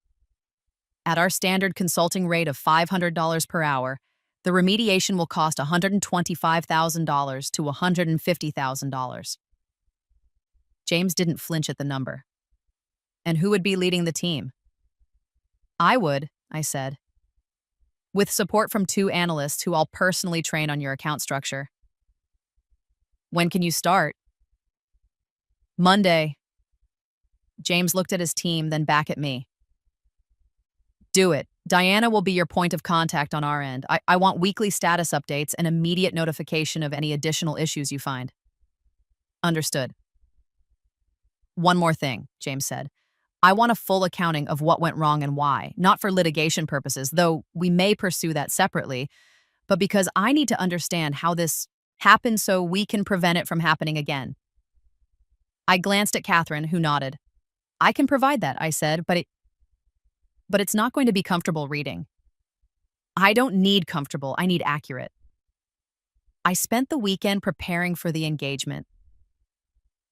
At our standard consulting rate of $500 per hour, the remediation will cost $125,000 to $150,000. James didn't flinch at the number. And who would be leading the team? I would, I said. With support from 2 analysts who I'll personally train on your account structure. When can you start? Monday. James looked at his team, then back at me. Do it. Diana will be your point of contact on our end. I want weekly status updates and immediate notification of any additional issues you find. Understood. One more thing, James said. I want a full accounting of what went wrong and why, not for litigation purposes, though we may pursue that separately, but because I need to understand how this happened so we can prevent it from happening again. I glanced at Catherine, who nodded. I can provide that, I said, but it's not going to be comfortable reading. I don't need comfortable, I need accurate. I spent the weekend preparing for the engagement.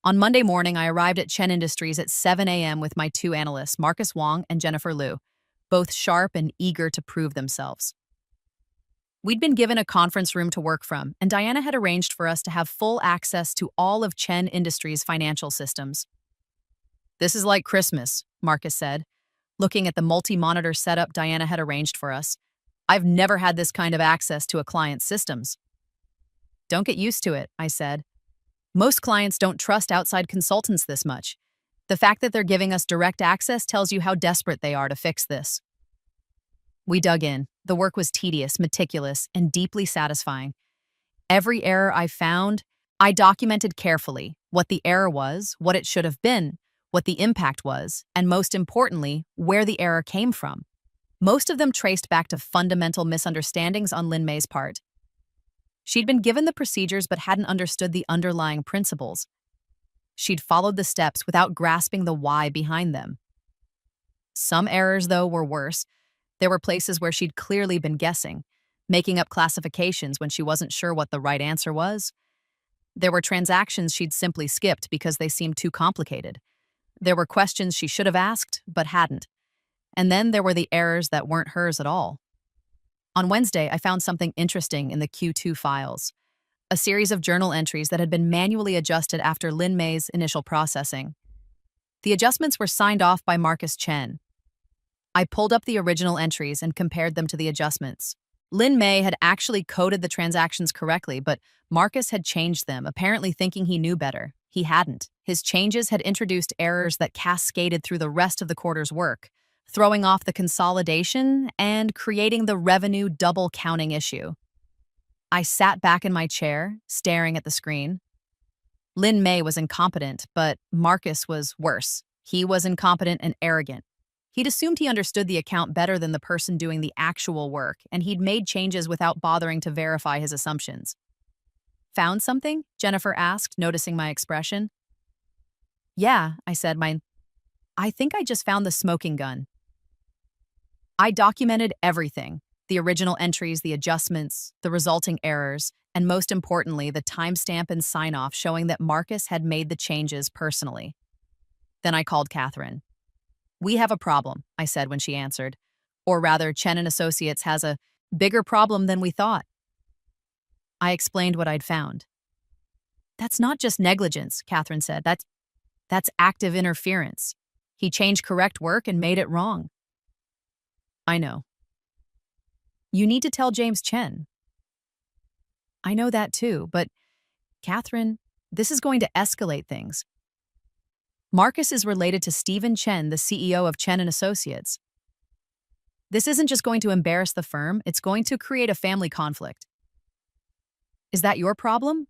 On Monday morning, I arrived at Chen Industries at 7 a.m. with my 2 analysts, Marcus Wong and Jennifer Liu, both sharp and eager to prove themselves. We'd been given a conference room to work from, and Diana had arranged for us to have full access to all of Chen Industries' financial systems. This is like Christmas, Marcus said, looking at the multi-monitor setup Diana had arranged for us. I've never had this kind of access to a client's systems. Don't get used to it, I said. Most clients don't trust outside consultants this much. The fact that they're giving us direct access tells you how desperate they are to fix this. We dug in. The work was tedious, meticulous, and deeply satisfying. Every error I found, I documented carefully what the error was, what it should have been, what the impact was, and most importantly, where the error came from. Most of them traced back to fundamental misunderstandings on Lin Mei's part. She'd been given the procedures but hadn't understood the underlying principles. She'd followed the steps without grasping the why behind them. Some errors, though, were worse. There were places where she'd clearly been guessing, making up classifications when she wasn't sure what the right answer was. There were transactions she'd simply skipped because they seemed too complicated. There were questions she should have asked, but hadn't. And then there were the errors that weren't hers at all. On Wednesday, I found something interesting in the Q2 files, a series of journal entries that had been manually adjusted after Lin Mei's initial processing. The adjustments were signed off by Marcus Chen. I pulled up the original entries and compared them to the adjustments. Lin Mei had actually coded the transactions correctly, but Marcus had changed them, apparently thinking he knew better. He hadn't. His changes had introduced errors that cascaded through the rest of the quarter's work, throwing off the consolidation and creating the revenue double counting issue. I sat back in my chair, staring at the screen. Lin Mei was incompetent, but Marcus was worse. He was incompetent and arrogant. He'd assumed he understood the account better than the person doing the actual work, and he'd made changes without bothering to verify his assumptions. "Found something?" Jennifer asked, noticing my expression. "Yeah," I said, I think I just found the smoking gun." I documented everything, the original entries, the adjustments, the resulting errors, and most importantly, the timestamp and sign-off showing that Marcus had made the changes personally. Then I called Catherine. "We have a problem," I said when she answered. "Or rather, Chen and Associates has a bigger problem than we thought." I explained what I'd found. "That's not just negligence," Catherine said. That's active interference. He changed correct work and made it wrong." "I know." "You need to tell James Chen." "I know that too, but Catherine, this is going to escalate things. Marcus is related to Stephen Chen, the CEO of Chen and Associates. This isn't just going to embarrass the firm, it's going to create a family conflict." "Is that your problem?"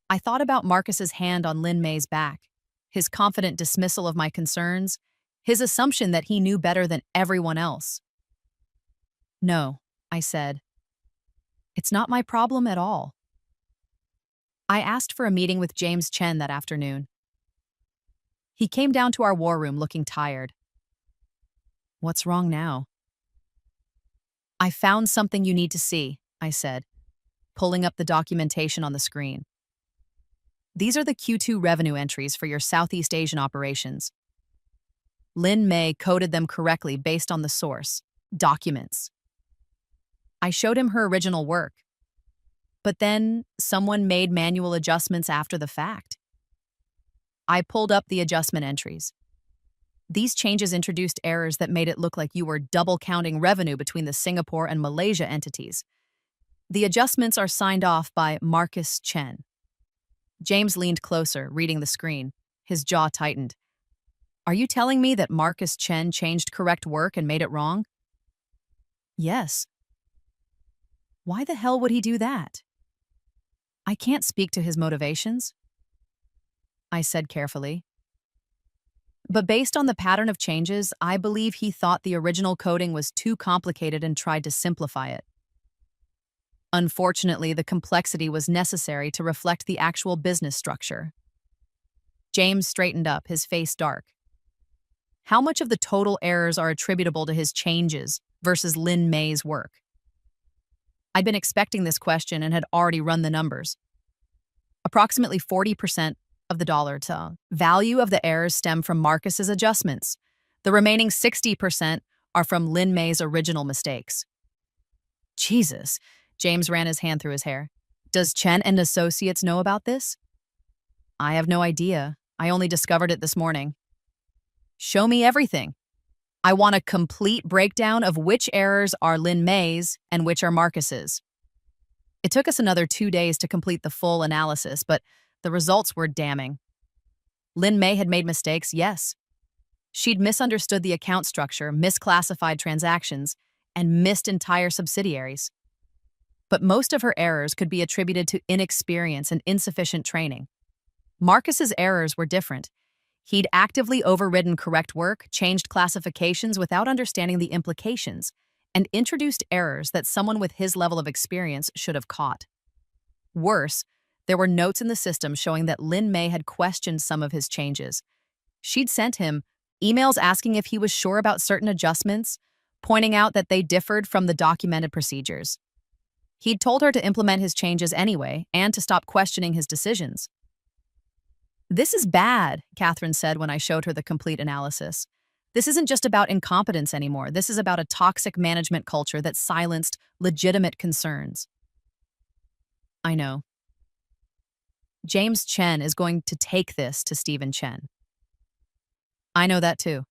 I thought about Marcus's hand on Lin Mei's back, his confident dismissal of my concerns, his assumption that he knew better than everyone else. "No," I said. "It's not my problem at all." I asked for a meeting with James Chen that afternoon. He came down to our war room looking tired. "What's wrong now?" "I found something you need to see," I said, pulling up the documentation on the screen. "These are the Q2 revenue entries for your Southeast Asian operations. Lin Mei coded them correctly based on the source, documents. I showed him her original work. But then someone made manual adjustments after the fact. I pulled up the adjustment entries. These changes introduced errors that made it look like you were double counting revenue between the Singapore and Malaysia entities. The adjustments are signed off by Marcus Chen." James leaned closer, reading the screen. His jaw tightened. "Are you telling me that Marcus Chen changed correct work and made it wrong?" "Yes." "Why the hell would he do that?" "I can't speak to his motivations," I said carefully. "But based on the pattern of changes, I believe he thought the original coding was too complicated and tried to simplify it. Unfortunately, the complexity was necessary to reflect the actual business structure." James straightened up, his face dark. "How much of the total errors are attributable to his changes versus Lin Mei's work?" I'd been expecting this question and had already run the numbers. Approximately 40% of the dollar to value of the errors stem from Marcus's adjustments. The remaining 60% are from Lin Mei's original mistakes. Jesus, James ran his hand through his hair. "Does Chen and Associates know about this?" "I have no idea. I only discovered it this morning." "Show me everything. I want a complete breakdown of which errors are Lin Mei's and which are Marcus's." It took us another 2 days to complete the full analysis, but the results were damning. Lin Mei had made mistakes, yes. She'd misunderstood the account structure, misclassified transactions, and missed entire subsidiaries. But most of her errors could be attributed to inexperience and insufficient training. Marcus's errors were different. He'd actively overridden correct work, changed classifications without understanding the implications, and introduced errors that someone with his level of experience should have caught. Worse, there were notes in the system showing that Lin Mei had questioned some of his changes. She'd sent him emails asking if he was sure about certain adjustments, pointing out that they differed from the documented procedures. He'd told her to implement his changes anyway and to stop questioning his decisions. "This is bad," Catherine said when I showed her the complete analysis. "This isn't just about incompetence anymore. This is about a toxic management culture that silenced legitimate concerns." I know. James Chen is going to take this to Stephen Chen. I know that too.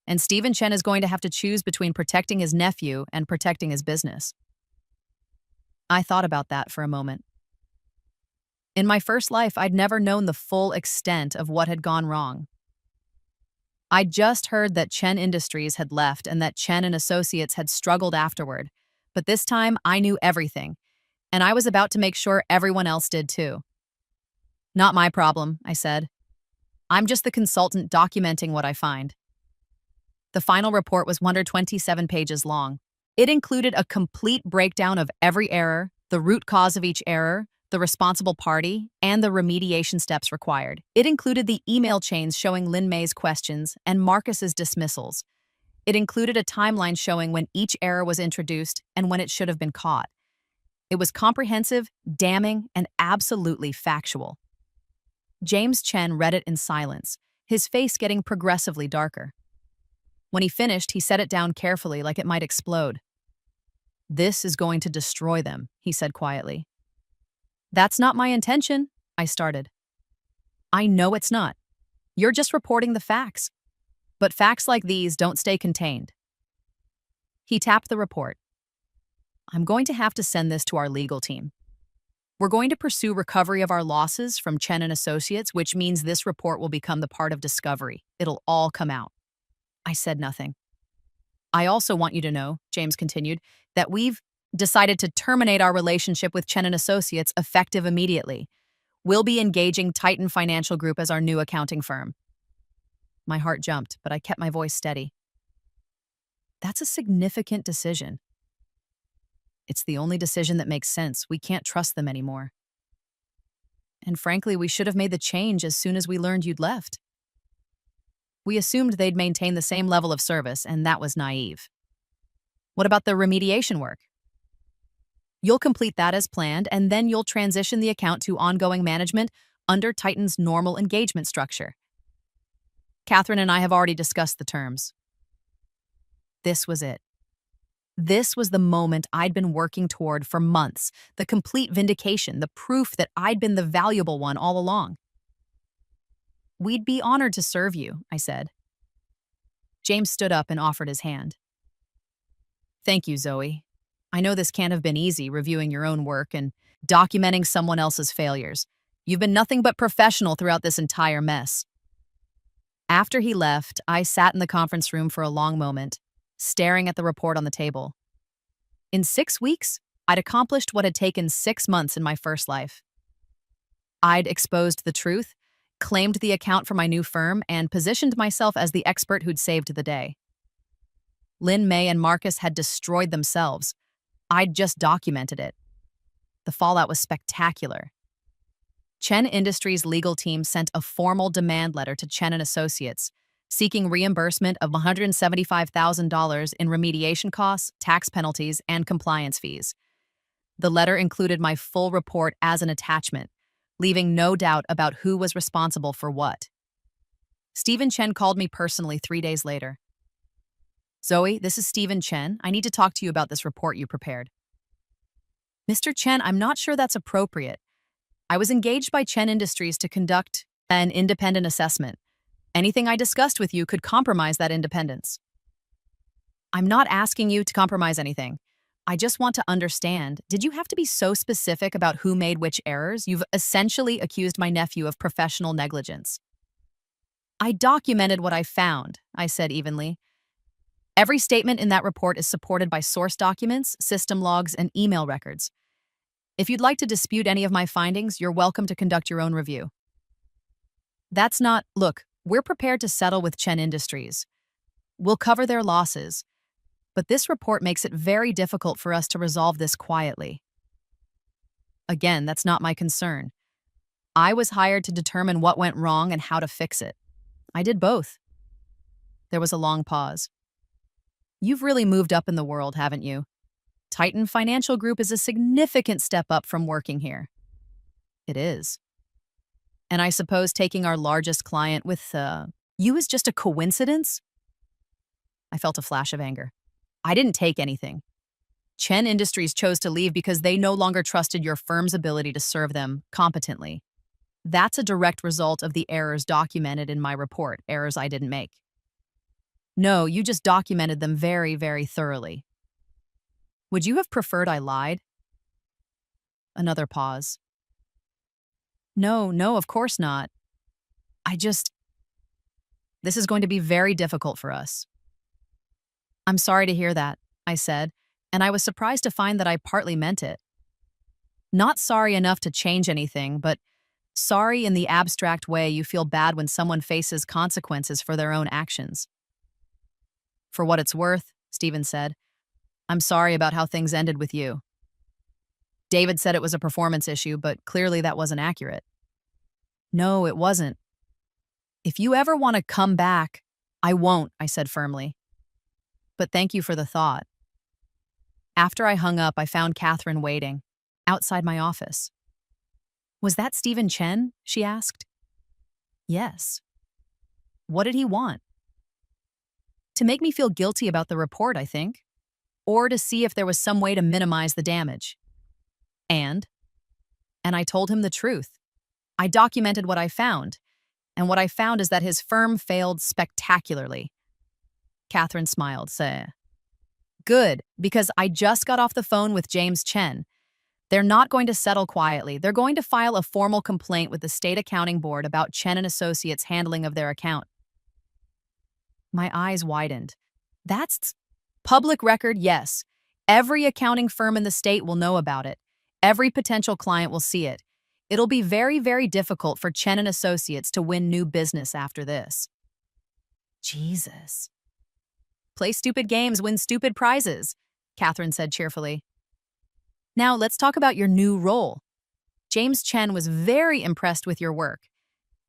And Stephen Chen is going to have to choose between protecting his nephew and protecting his business. I thought about that for a moment. In my first life, I'd never known the full extent of what had gone wrong. I'd just heard that Chen Industries had left and that Chen and Associates had struggled afterward, but this time I knew everything, and I was about to make sure everyone else did too. "Not my problem," I said. "I'm just the consultant documenting what I find." The final report was 127 pages long. It included a complete breakdown of every error, the root cause of each error, the responsible party, and the remediation steps required. It included the email chains showing Lin Mei's questions and Marcus's dismissals. It included a timeline showing when each error was introduced and when it should have been caught. It was comprehensive, damning, and absolutely factual. James Chen read it in silence, his face getting progressively darker. When he finished, he set it down carefully like it might explode. "This is going to destroy them," he said quietly. "That's not my intention," I started. "I know it's not. You're just reporting the facts. But facts like these don't stay contained." He tapped the report. "I'm going to have to send this to our legal team. We're going to pursue recovery of our losses from Chen and Associates, which means this report will become the part of discovery. It'll all come out." I said nothing. "I also want you to know," James continued, "that we've decided to terminate our relationship with Chen and Associates effective immediately. We'll be engaging Titan Financial Group as our new accounting firm." My heart jumped, but I kept my voice steady. "That's a significant decision. It's the only decision that makes sense. We can't trust them anymore. And frankly, we should have made the change as soon as we learned you'd left. We assumed they'd maintain the same level of service, and that was naive. What about the remediation work? You'll complete that as planned, and then you'll transition the account to ongoing management under Titan's normal engagement structure. Catherine and I have already discussed the terms." This was it. This was the moment I'd been working toward for months, the complete vindication, the proof that I'd been the valuable one all along. "We'd be honored to serve you," I said. James stood up and offered his hand. "Thank you, Zoe. I know this can't have been easy, reviewing your own work and documenting someone else's failures. You've been nothing but professional throughout this entire mess." After he left, I sat in the conference room for a long moment, staring at the report on the table. In 6 weeks, I'd accomplished what had taken 6 months in my first life. I'd exposed the truth, claimed the account for my new firm, and positioned myself as the expert who'd saved the day. Lin Mei and Marcus had destroyed themselves. I'd just documented it. The fallout was spectacular. Chen Industries' legal team sent a formal demand letter to Chen and Associates, seeking reimbursement of $175,000 in remediation costs, tax penalties, and compliance fees. The letter included my full report as an attachment, leaving no doubt about who was responsible for what. Stephen Chen called me personally 3 days later. "Zoe, this is Stephen Chen. I need to talk to you about this report you prepared." "Mr. Chen, I'm not sure that's appropriate. I was engaged by Chen Industries to conduct an independent assessment. Anything I discussed with you could compromise that independence." "I'm not asking you to compromise anything. I just want to understand, did you have to be so specific about who made which errors? You've essentially accused my nephew of professional negligence." "I documented what I found," I said evenly. "Every statement in that report is supported by source documents, system logs, and email records. If you'd like to dispute any of my findings, you're welcome to conduct your own review." That's not, look, we're prepared to settle with Chen Industries. We'll cover their losses. But this report makes it very difficult for us to resolve this quietly. Again, that's not my concern. I was hired to determine what went wrong and how to fix it. I did both. There was a long pause. You've really moved up in the world, haven't you? Titan Financial Group is a significant step up from working here. It is. And I suppose taking our largest client with you is just a coincidence? I felt a flash of anger. I didn't take anything. Chen Industries chose to leave because they no longer trusted your firm's ability to serve them competently. That's a direct result of the errors documented in my report, errors I didn't make. No, you just documented them very, very thoroughly. Would you have preferred I lied? Another pause. No, of course not. This is going to be very difficult for us. I'm sorry to hear that, I said, and I was surprised to find that I partly meant it. Not sorry enough to change anything, but sorry in the abstract way you feel bad when someone faces consequences for their own actions. For what it's worth, Stephen said, I'm sorry about how things ended with you. David said it was a performance issue, but clearly that wasn't accurate. No, it wasn't. If you ever want to come back, I won't, I said firmly. But thank you for the thought. After I hung up, I found Catherine waiting, outside my office. Was that Stephen Chen? She asked. Yes. What did he want? To make me feel guilty about the report, I think. Or to see if there was some way to minimize the damage. And I told him the truth. I documented what I found. And what I found is that his firm failed spectacularly. Catherine smiled, saying, Good, because I just got off the phone with James Chen. They're not going to settle quietly. They're going to file a formal complaint with the State Accounting Board about Chen and Associates' handling of their account. My eyes widened. That's public record, yes. Every accounting firm in the state will know about it. Every potential client will see it. It'll be very, very difficult for Chen and Associates to win new business after this. Jesus. Play stupid games, win stupid prizes, Catherine said cheerfully. Now let's talk about your new role. James Chen was very impressed with your work,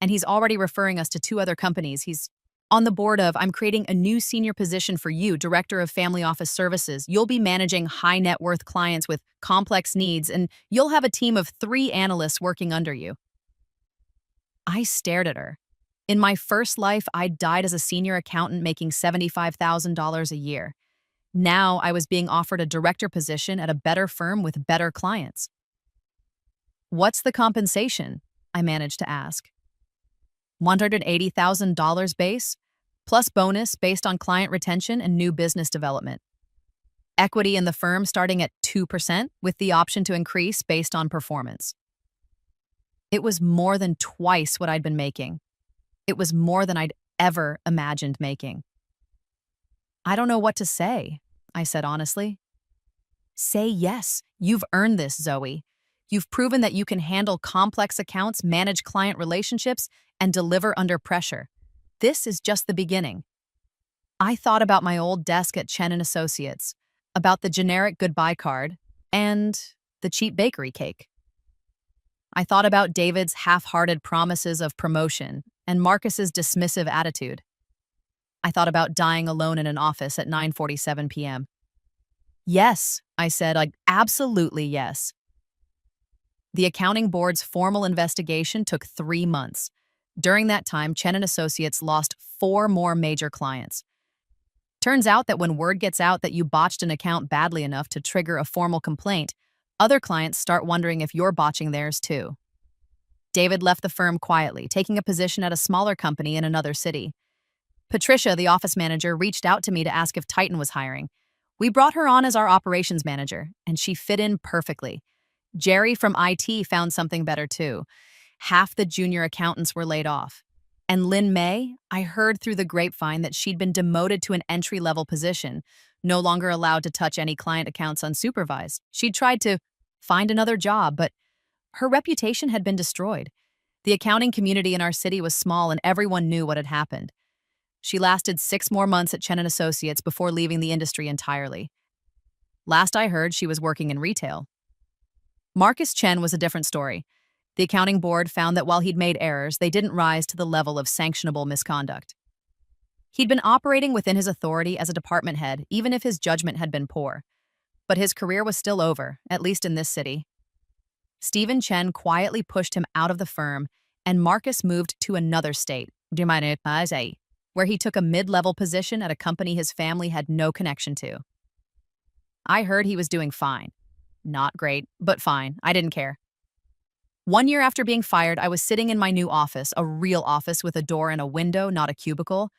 and he's already referring us to 2 other companies. He's on the board of, I'm creating a new senior position for you, Director of Family Office Services. You'll be managing high net worth clients with complex needs, and you'll have a team of 3 analysts working under you. I stared at her. In my first life, I'd died as a senior accountant making $75,000 a year. Now I was being offered a director position at a better firm with better clients. What's the compensation? I managed to ask. $180,000 base, plus bonus based on client retention and new business development. Equity in the firm starting at 2% with the option to increase based on performance. It was more than twice what I'd been making. It was more than I'd ever imagined making. I don't know what to say, I said honestly. Say yes. You've earned this, Zoe. You've proven that you can handle complex accounts, manage client relationships, and deliver under pressure. This is just the beginning. I thought about my old desk at Chen & Associates, about the generic goodbye card, and the cheap bakery cake. I thought about David's half-hearted promises of promotion and Marcus's dismissive attitude. I thought about dying alone in an office at 9:47 p.m. Yes, I said, absolutely yes. The accounting board's formal investigation took 3 months. During that time, Chen & Associates lost 4 more major clients. Turns out that when word gets out that you botched an account badly enough to trigger a formal complaint, other clients start wondering if you're botching theirs too. David left the firm quietly, taking a position at a smaller company in another city. Patricia, the office manager, reached out to me to ask if Titan was hiring. We brought her on as our operations manager, and she fit in perfectly. Jerry from IT found something better too. Half the junior accountants were laid off. And Lynn May, I heard through the grapevine that she'd been demoted to an entry-level position, no longer allowed to touch any client accounts unsupervised. She'd tried to find another job, but her reputation had been destroyed. The accounting community in our city was small and everyone knew what had happened. She lasted 6 more months at Chen& Associates before leaving the industry entirely. Last I heard, she was working in retail. Marcus Chen was a different story. The accounting board found that while he'd made errors, they didn't rise to the level of sanctionable misconduct. He'd been operating within his authority as a department head, even if his judgment had been poor. But his career was still over, at least in this city. Stephen Chen quietly pushed him out of the firm, and Marcus moved to another state, where he took a mid-level position at a company his family had no connection to. I heard he was doing fine. Not great, but fine. I didn't care. 1 year after being fired, I was sitting in my new office, a real office with a door and a window, not a cubicle,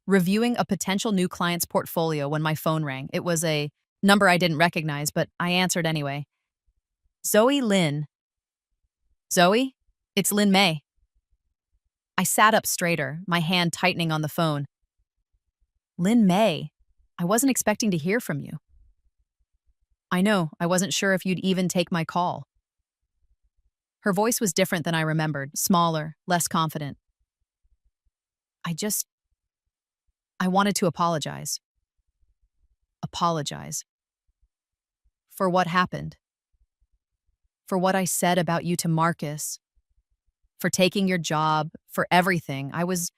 reviewing a potential new client's portfolio when my phone rang. It was a number I didn't recognize, but I answered anyway. Zoe Lynn. Zoe? It's Lynn May. I sat up straighter, my hand tightening on the phone. Lynn May, I wasn't expecting to hear from you. I know, I wasn't sure if you'd even take my call. Her voice was different than I remembered, smaller, less confident. I wanted to apologize. Apologize. For what happened. For what I said about you to Marcus. For taking your job, for everything. I was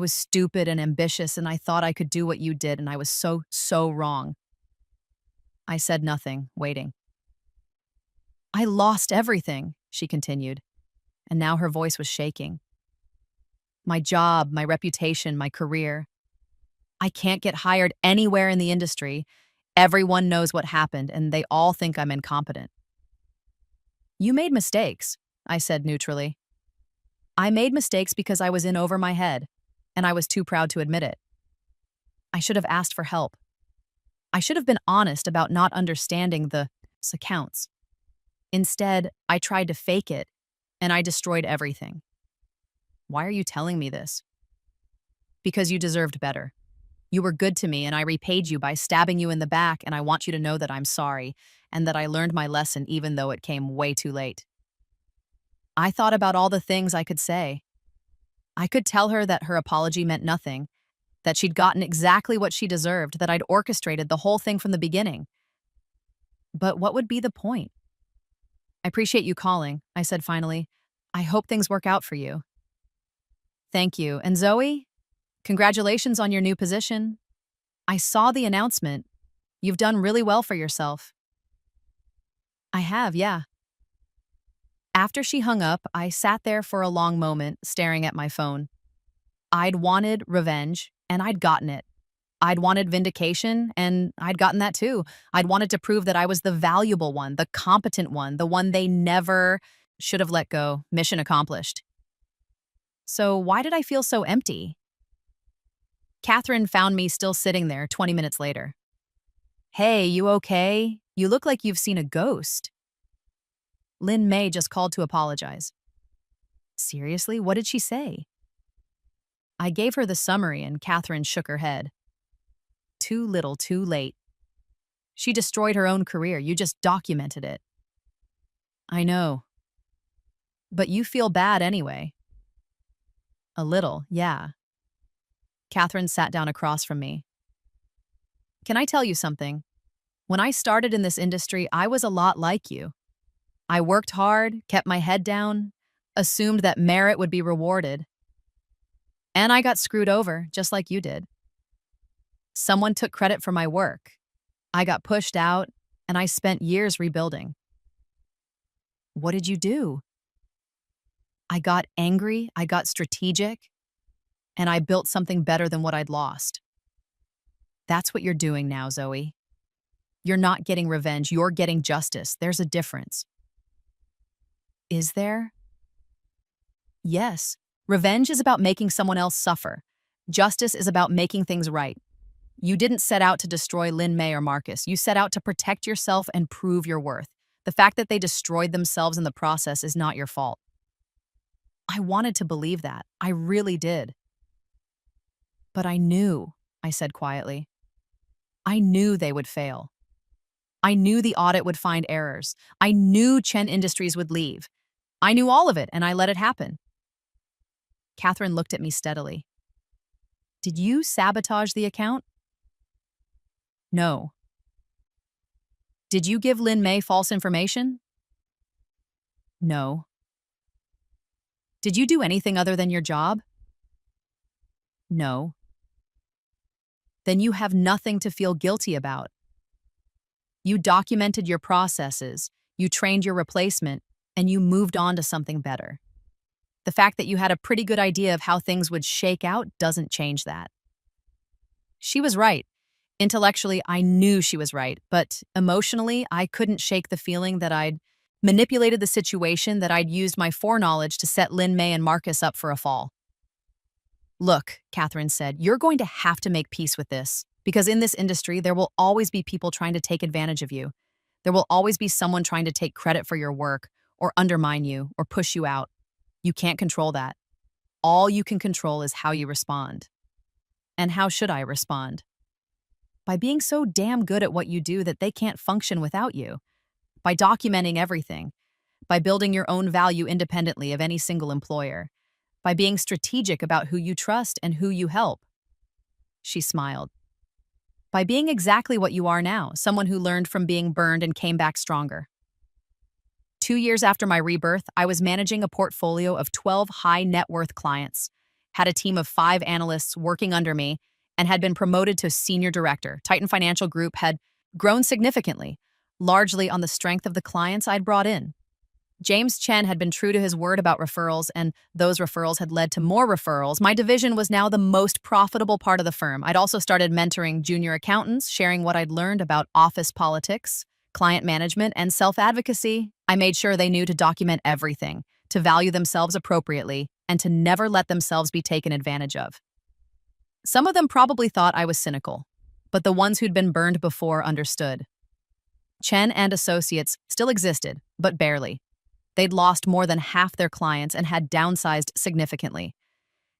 stupid and ambitious, and I thought I could do what you did, and I was so wrong. I said nothing, waiting. I lost everything, she continued, and now her voice was shaking. My job, my reputation, my career. I can't get hired anywhere in the industry. Everyone knows what happened, and they all think I'm incompetent. You made mistakes, I said neutrally. I made mistakes because I was in over my head, and I was too proud to admit it. I should have asked for help. I should have been honest about not understanding the accounts. Instead, I tried to fake it, and I destroyed everything. Why are you telling me this? Because you deserved better. You were good to me, and I repaid you by stabbing you in the back, and I want you to know that I'm sorry, and that I learned my lesson even though it came way too late. I thought about all the things I could say. I could tell her that her apology meant nothing, that she'd gotten exactly what she deserved, that I'd orchestrated the whole thing from the beginning. But what would be the point? I appreciate you calling, I said finally. I hope things work out for you. Thank you. And Zoe? Congratulations on your new position. I saw the announcement. You've done really well for yourself. I have, yeah. After she hung up, I sat there for a long moment, staring at my phone. I'd wanted revenge, and I'd gotten it. I'd wanted vindication, and I'd gotten that too. I'd wanted to prove that I was the valuable one, the competent one, the one they never should have let go. Mission accomplished. So why did I feel so empty? Catherine found me still sitting there 20 minutes later. Hey, you okay? You look like you've seen a ghost. Lynn May just called to apologize. Seriously? What did she say? I gave her the summary and Catherine shook her head. Too little, too late. She destroyed her own career. You just documented it. I know. But you feel bad anyway. A little, yeah. Catherine sat down across from me. Can I tell you something? When I started in this industry, I was a lot like you. I worked hard, kept my head down, assumed that merit would be rewarded. And I got screwed over, just like you did. Someone took credit for my work. I got pushed out, and I spent years rebuilding. What did you do? I got angry, I got strategic, and I built something better than what I'd lost. That's what you're doing now, Zoe. You're not getting revenge, you're getting justice. There's a difference. Is there? Yes. Revenge is about making someone else suffer. Justice is about making things right. You didn't set out to destroy Lynn May or Marcus. You set out to protect yourself and prove your worth. The fact that they destroyed themselves in the process is not your fault. I wanted to believe that. I really did. But I knew, I said quietly. I knew they would fail. I knew the audit would find errors. I knew Chen Industries would leave. I knew all of it, and I let it happen. Catherine looked at me steadily. Did you sabotage the account? No. Did you give Lynn May false information? No. Did you do anything other than your job? No. Then you have nothing to feel guilty about. You documented your processes, you trained your replacement, and you moved on to something better. The fact that you had a pretty good idea of how things would shake out doesn't change that. She was right. Intellectually, I knew she was right, but emotionally, I couldn't shake the feeling that I'd manipulated the situation, that I'd used my foreknowledge to set Lynn May and Marcus up for a fall. Look, Catherine said, you're going to have to make peace with this, because in this industry, there will always be people trying to take advantage of you. There will always be someone trying to take credit for your work, or undermine you, or push you out. You can't control that. All you can control is how you respond. And how should I respond? By being so damn good at what you do that they can't function without you. By documenting everything. By building your own value independently of any single employer. By being strategic about who you trust and who you help. She smiled. By being exactly what you are now, someone who learned from being burned and came back stronger. 2 years after my rebirth, I was managing a portfolio of 12 high net worth clients, had a team of 5 analysts working under me, and had been promoted to senior director. Titan Financial Group had grown significantly, largely on the strength of the clients I'd brought in. James Chen had been true to his word about referrals, and those referrals had led to more referrals. My division was now the most profitable part of the firm. I'd also started mentoring junior accountants, sharing what I'd learned about office politics, client management, and self-advocacy. I made sure they knew to document everything, to value themselves appropriately, and to never let themselves be taken advantage of. Some of them probably thought I was cynical, but the ones who'd been burned before understood. Chen and Associates still existed, but barely. They'd lost more than half their clients and had downsized significantly.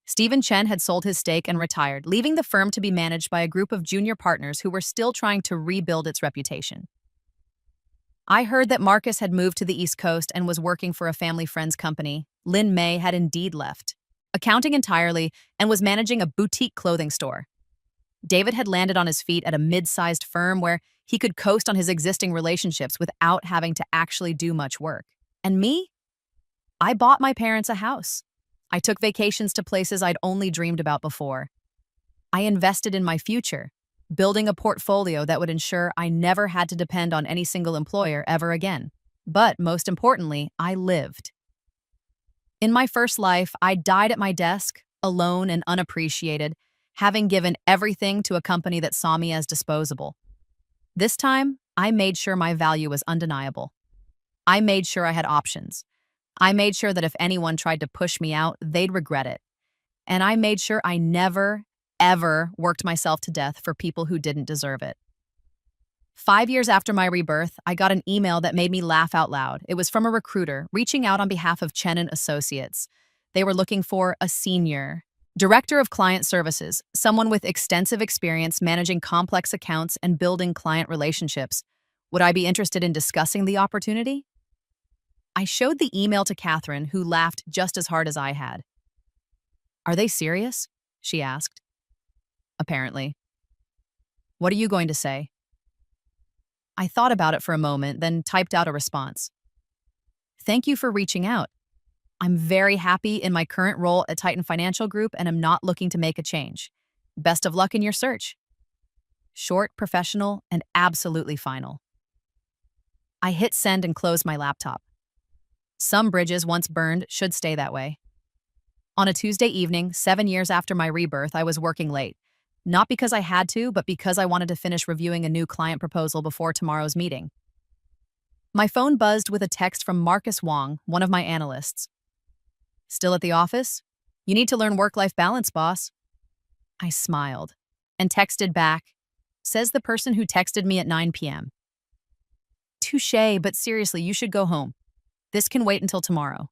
Stephen Chen had sold his stake and retired, leaving the firm to be managed by a group of junior partners who were still trying to rebuild its reputation. I heard that Marcus had moved to the East Coast and was working for a family friend's company. Lynn May had indeed left, accounting entirely, and was managing a boutique clothing store. David had landed on his feet at a mid-sized firm where he could coast on his existing relationships without having to actually do much work. And me? I bought my parents a house. I took vacations to places I'd only dreamed about before. I invested in my future, building a portfolio that would ensure I never had to depend on any single employer ever again. But most importantly, I lived. In my first life, I died at my desk, alone and unappreciated, having given everything to a company that saw me as disposable. This time, I made sure my value was undeniable. I made sure I had options. I made sure that if anyone tried to push me out, they'd regret it. And I made sure I never, ever worked myself to death for people who didn't deserve it. 5 years after my rebirth, I got an email that made me laugh out loud. It was from a recruiter reaching out on behalf of Chen and Associates. They were looking for a senior director of client services, someone with extensive experience managing complex accounts and building client relationships. Would I be interested in discussing the opportunity? I showed the email to Catherine, who laughed just as hard as I had. Are they serious? She asked. Apparently. What are you going to say? I thought about it for a moment, then typed out a response. Thank you for reaching out. I'm very happy in my current role at Titan Financial Group and am not looking to make a change. Best of luck in your search. Short, professional, and absolutely final. I hit send and closed my laptop. Some bridges once burned should stay that way. On a Tuesday evening, 7 years after my rebirth, I was working late. Not because I had to, but because I wanted to finish reviewing a new client proposal before tomorrow's meeting. My phone buzzed with a text from Marcus Wong, one of my analysts. Still at the office? You need to learn work-life balance, boss. I smiled and texted back, says the person who texted me at 9 p.m. Touché, but seriously, you should go home. This can wait until tomorrow.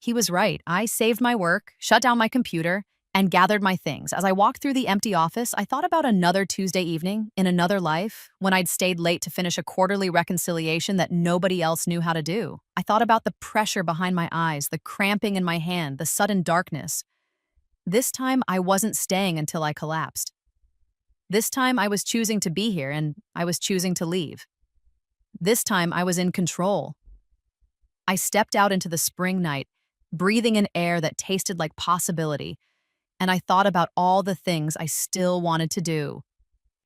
He was right. I saved my work, shut down my computer, and gathered my things. As I walked through the empty office, I thought about another Tuesday evening in another life when I'd stayed late to finish a quarterly reconciliation that nobody else knew how to do. I thought about the pressure behind my eyes, the cramping in my hand, the sudden darkness. This time, I wasn't staying until I collapsed. This time, I was choosing to be here and I was choosing to leave. This time, I was in control. I stepped out into the spring night, breathing in air that tasted like possibility, and I thought about all the things I still wanted to do.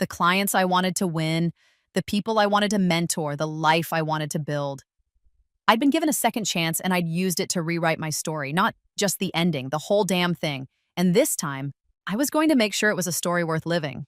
The clients I wanted to win, the people I wanted to mentor, the life I wanted to build. I'd been given a second chance and I'd used it to rewrite my story, not just the ending, the whole damn thing. And this time, I was going to make sure it was a story worth living.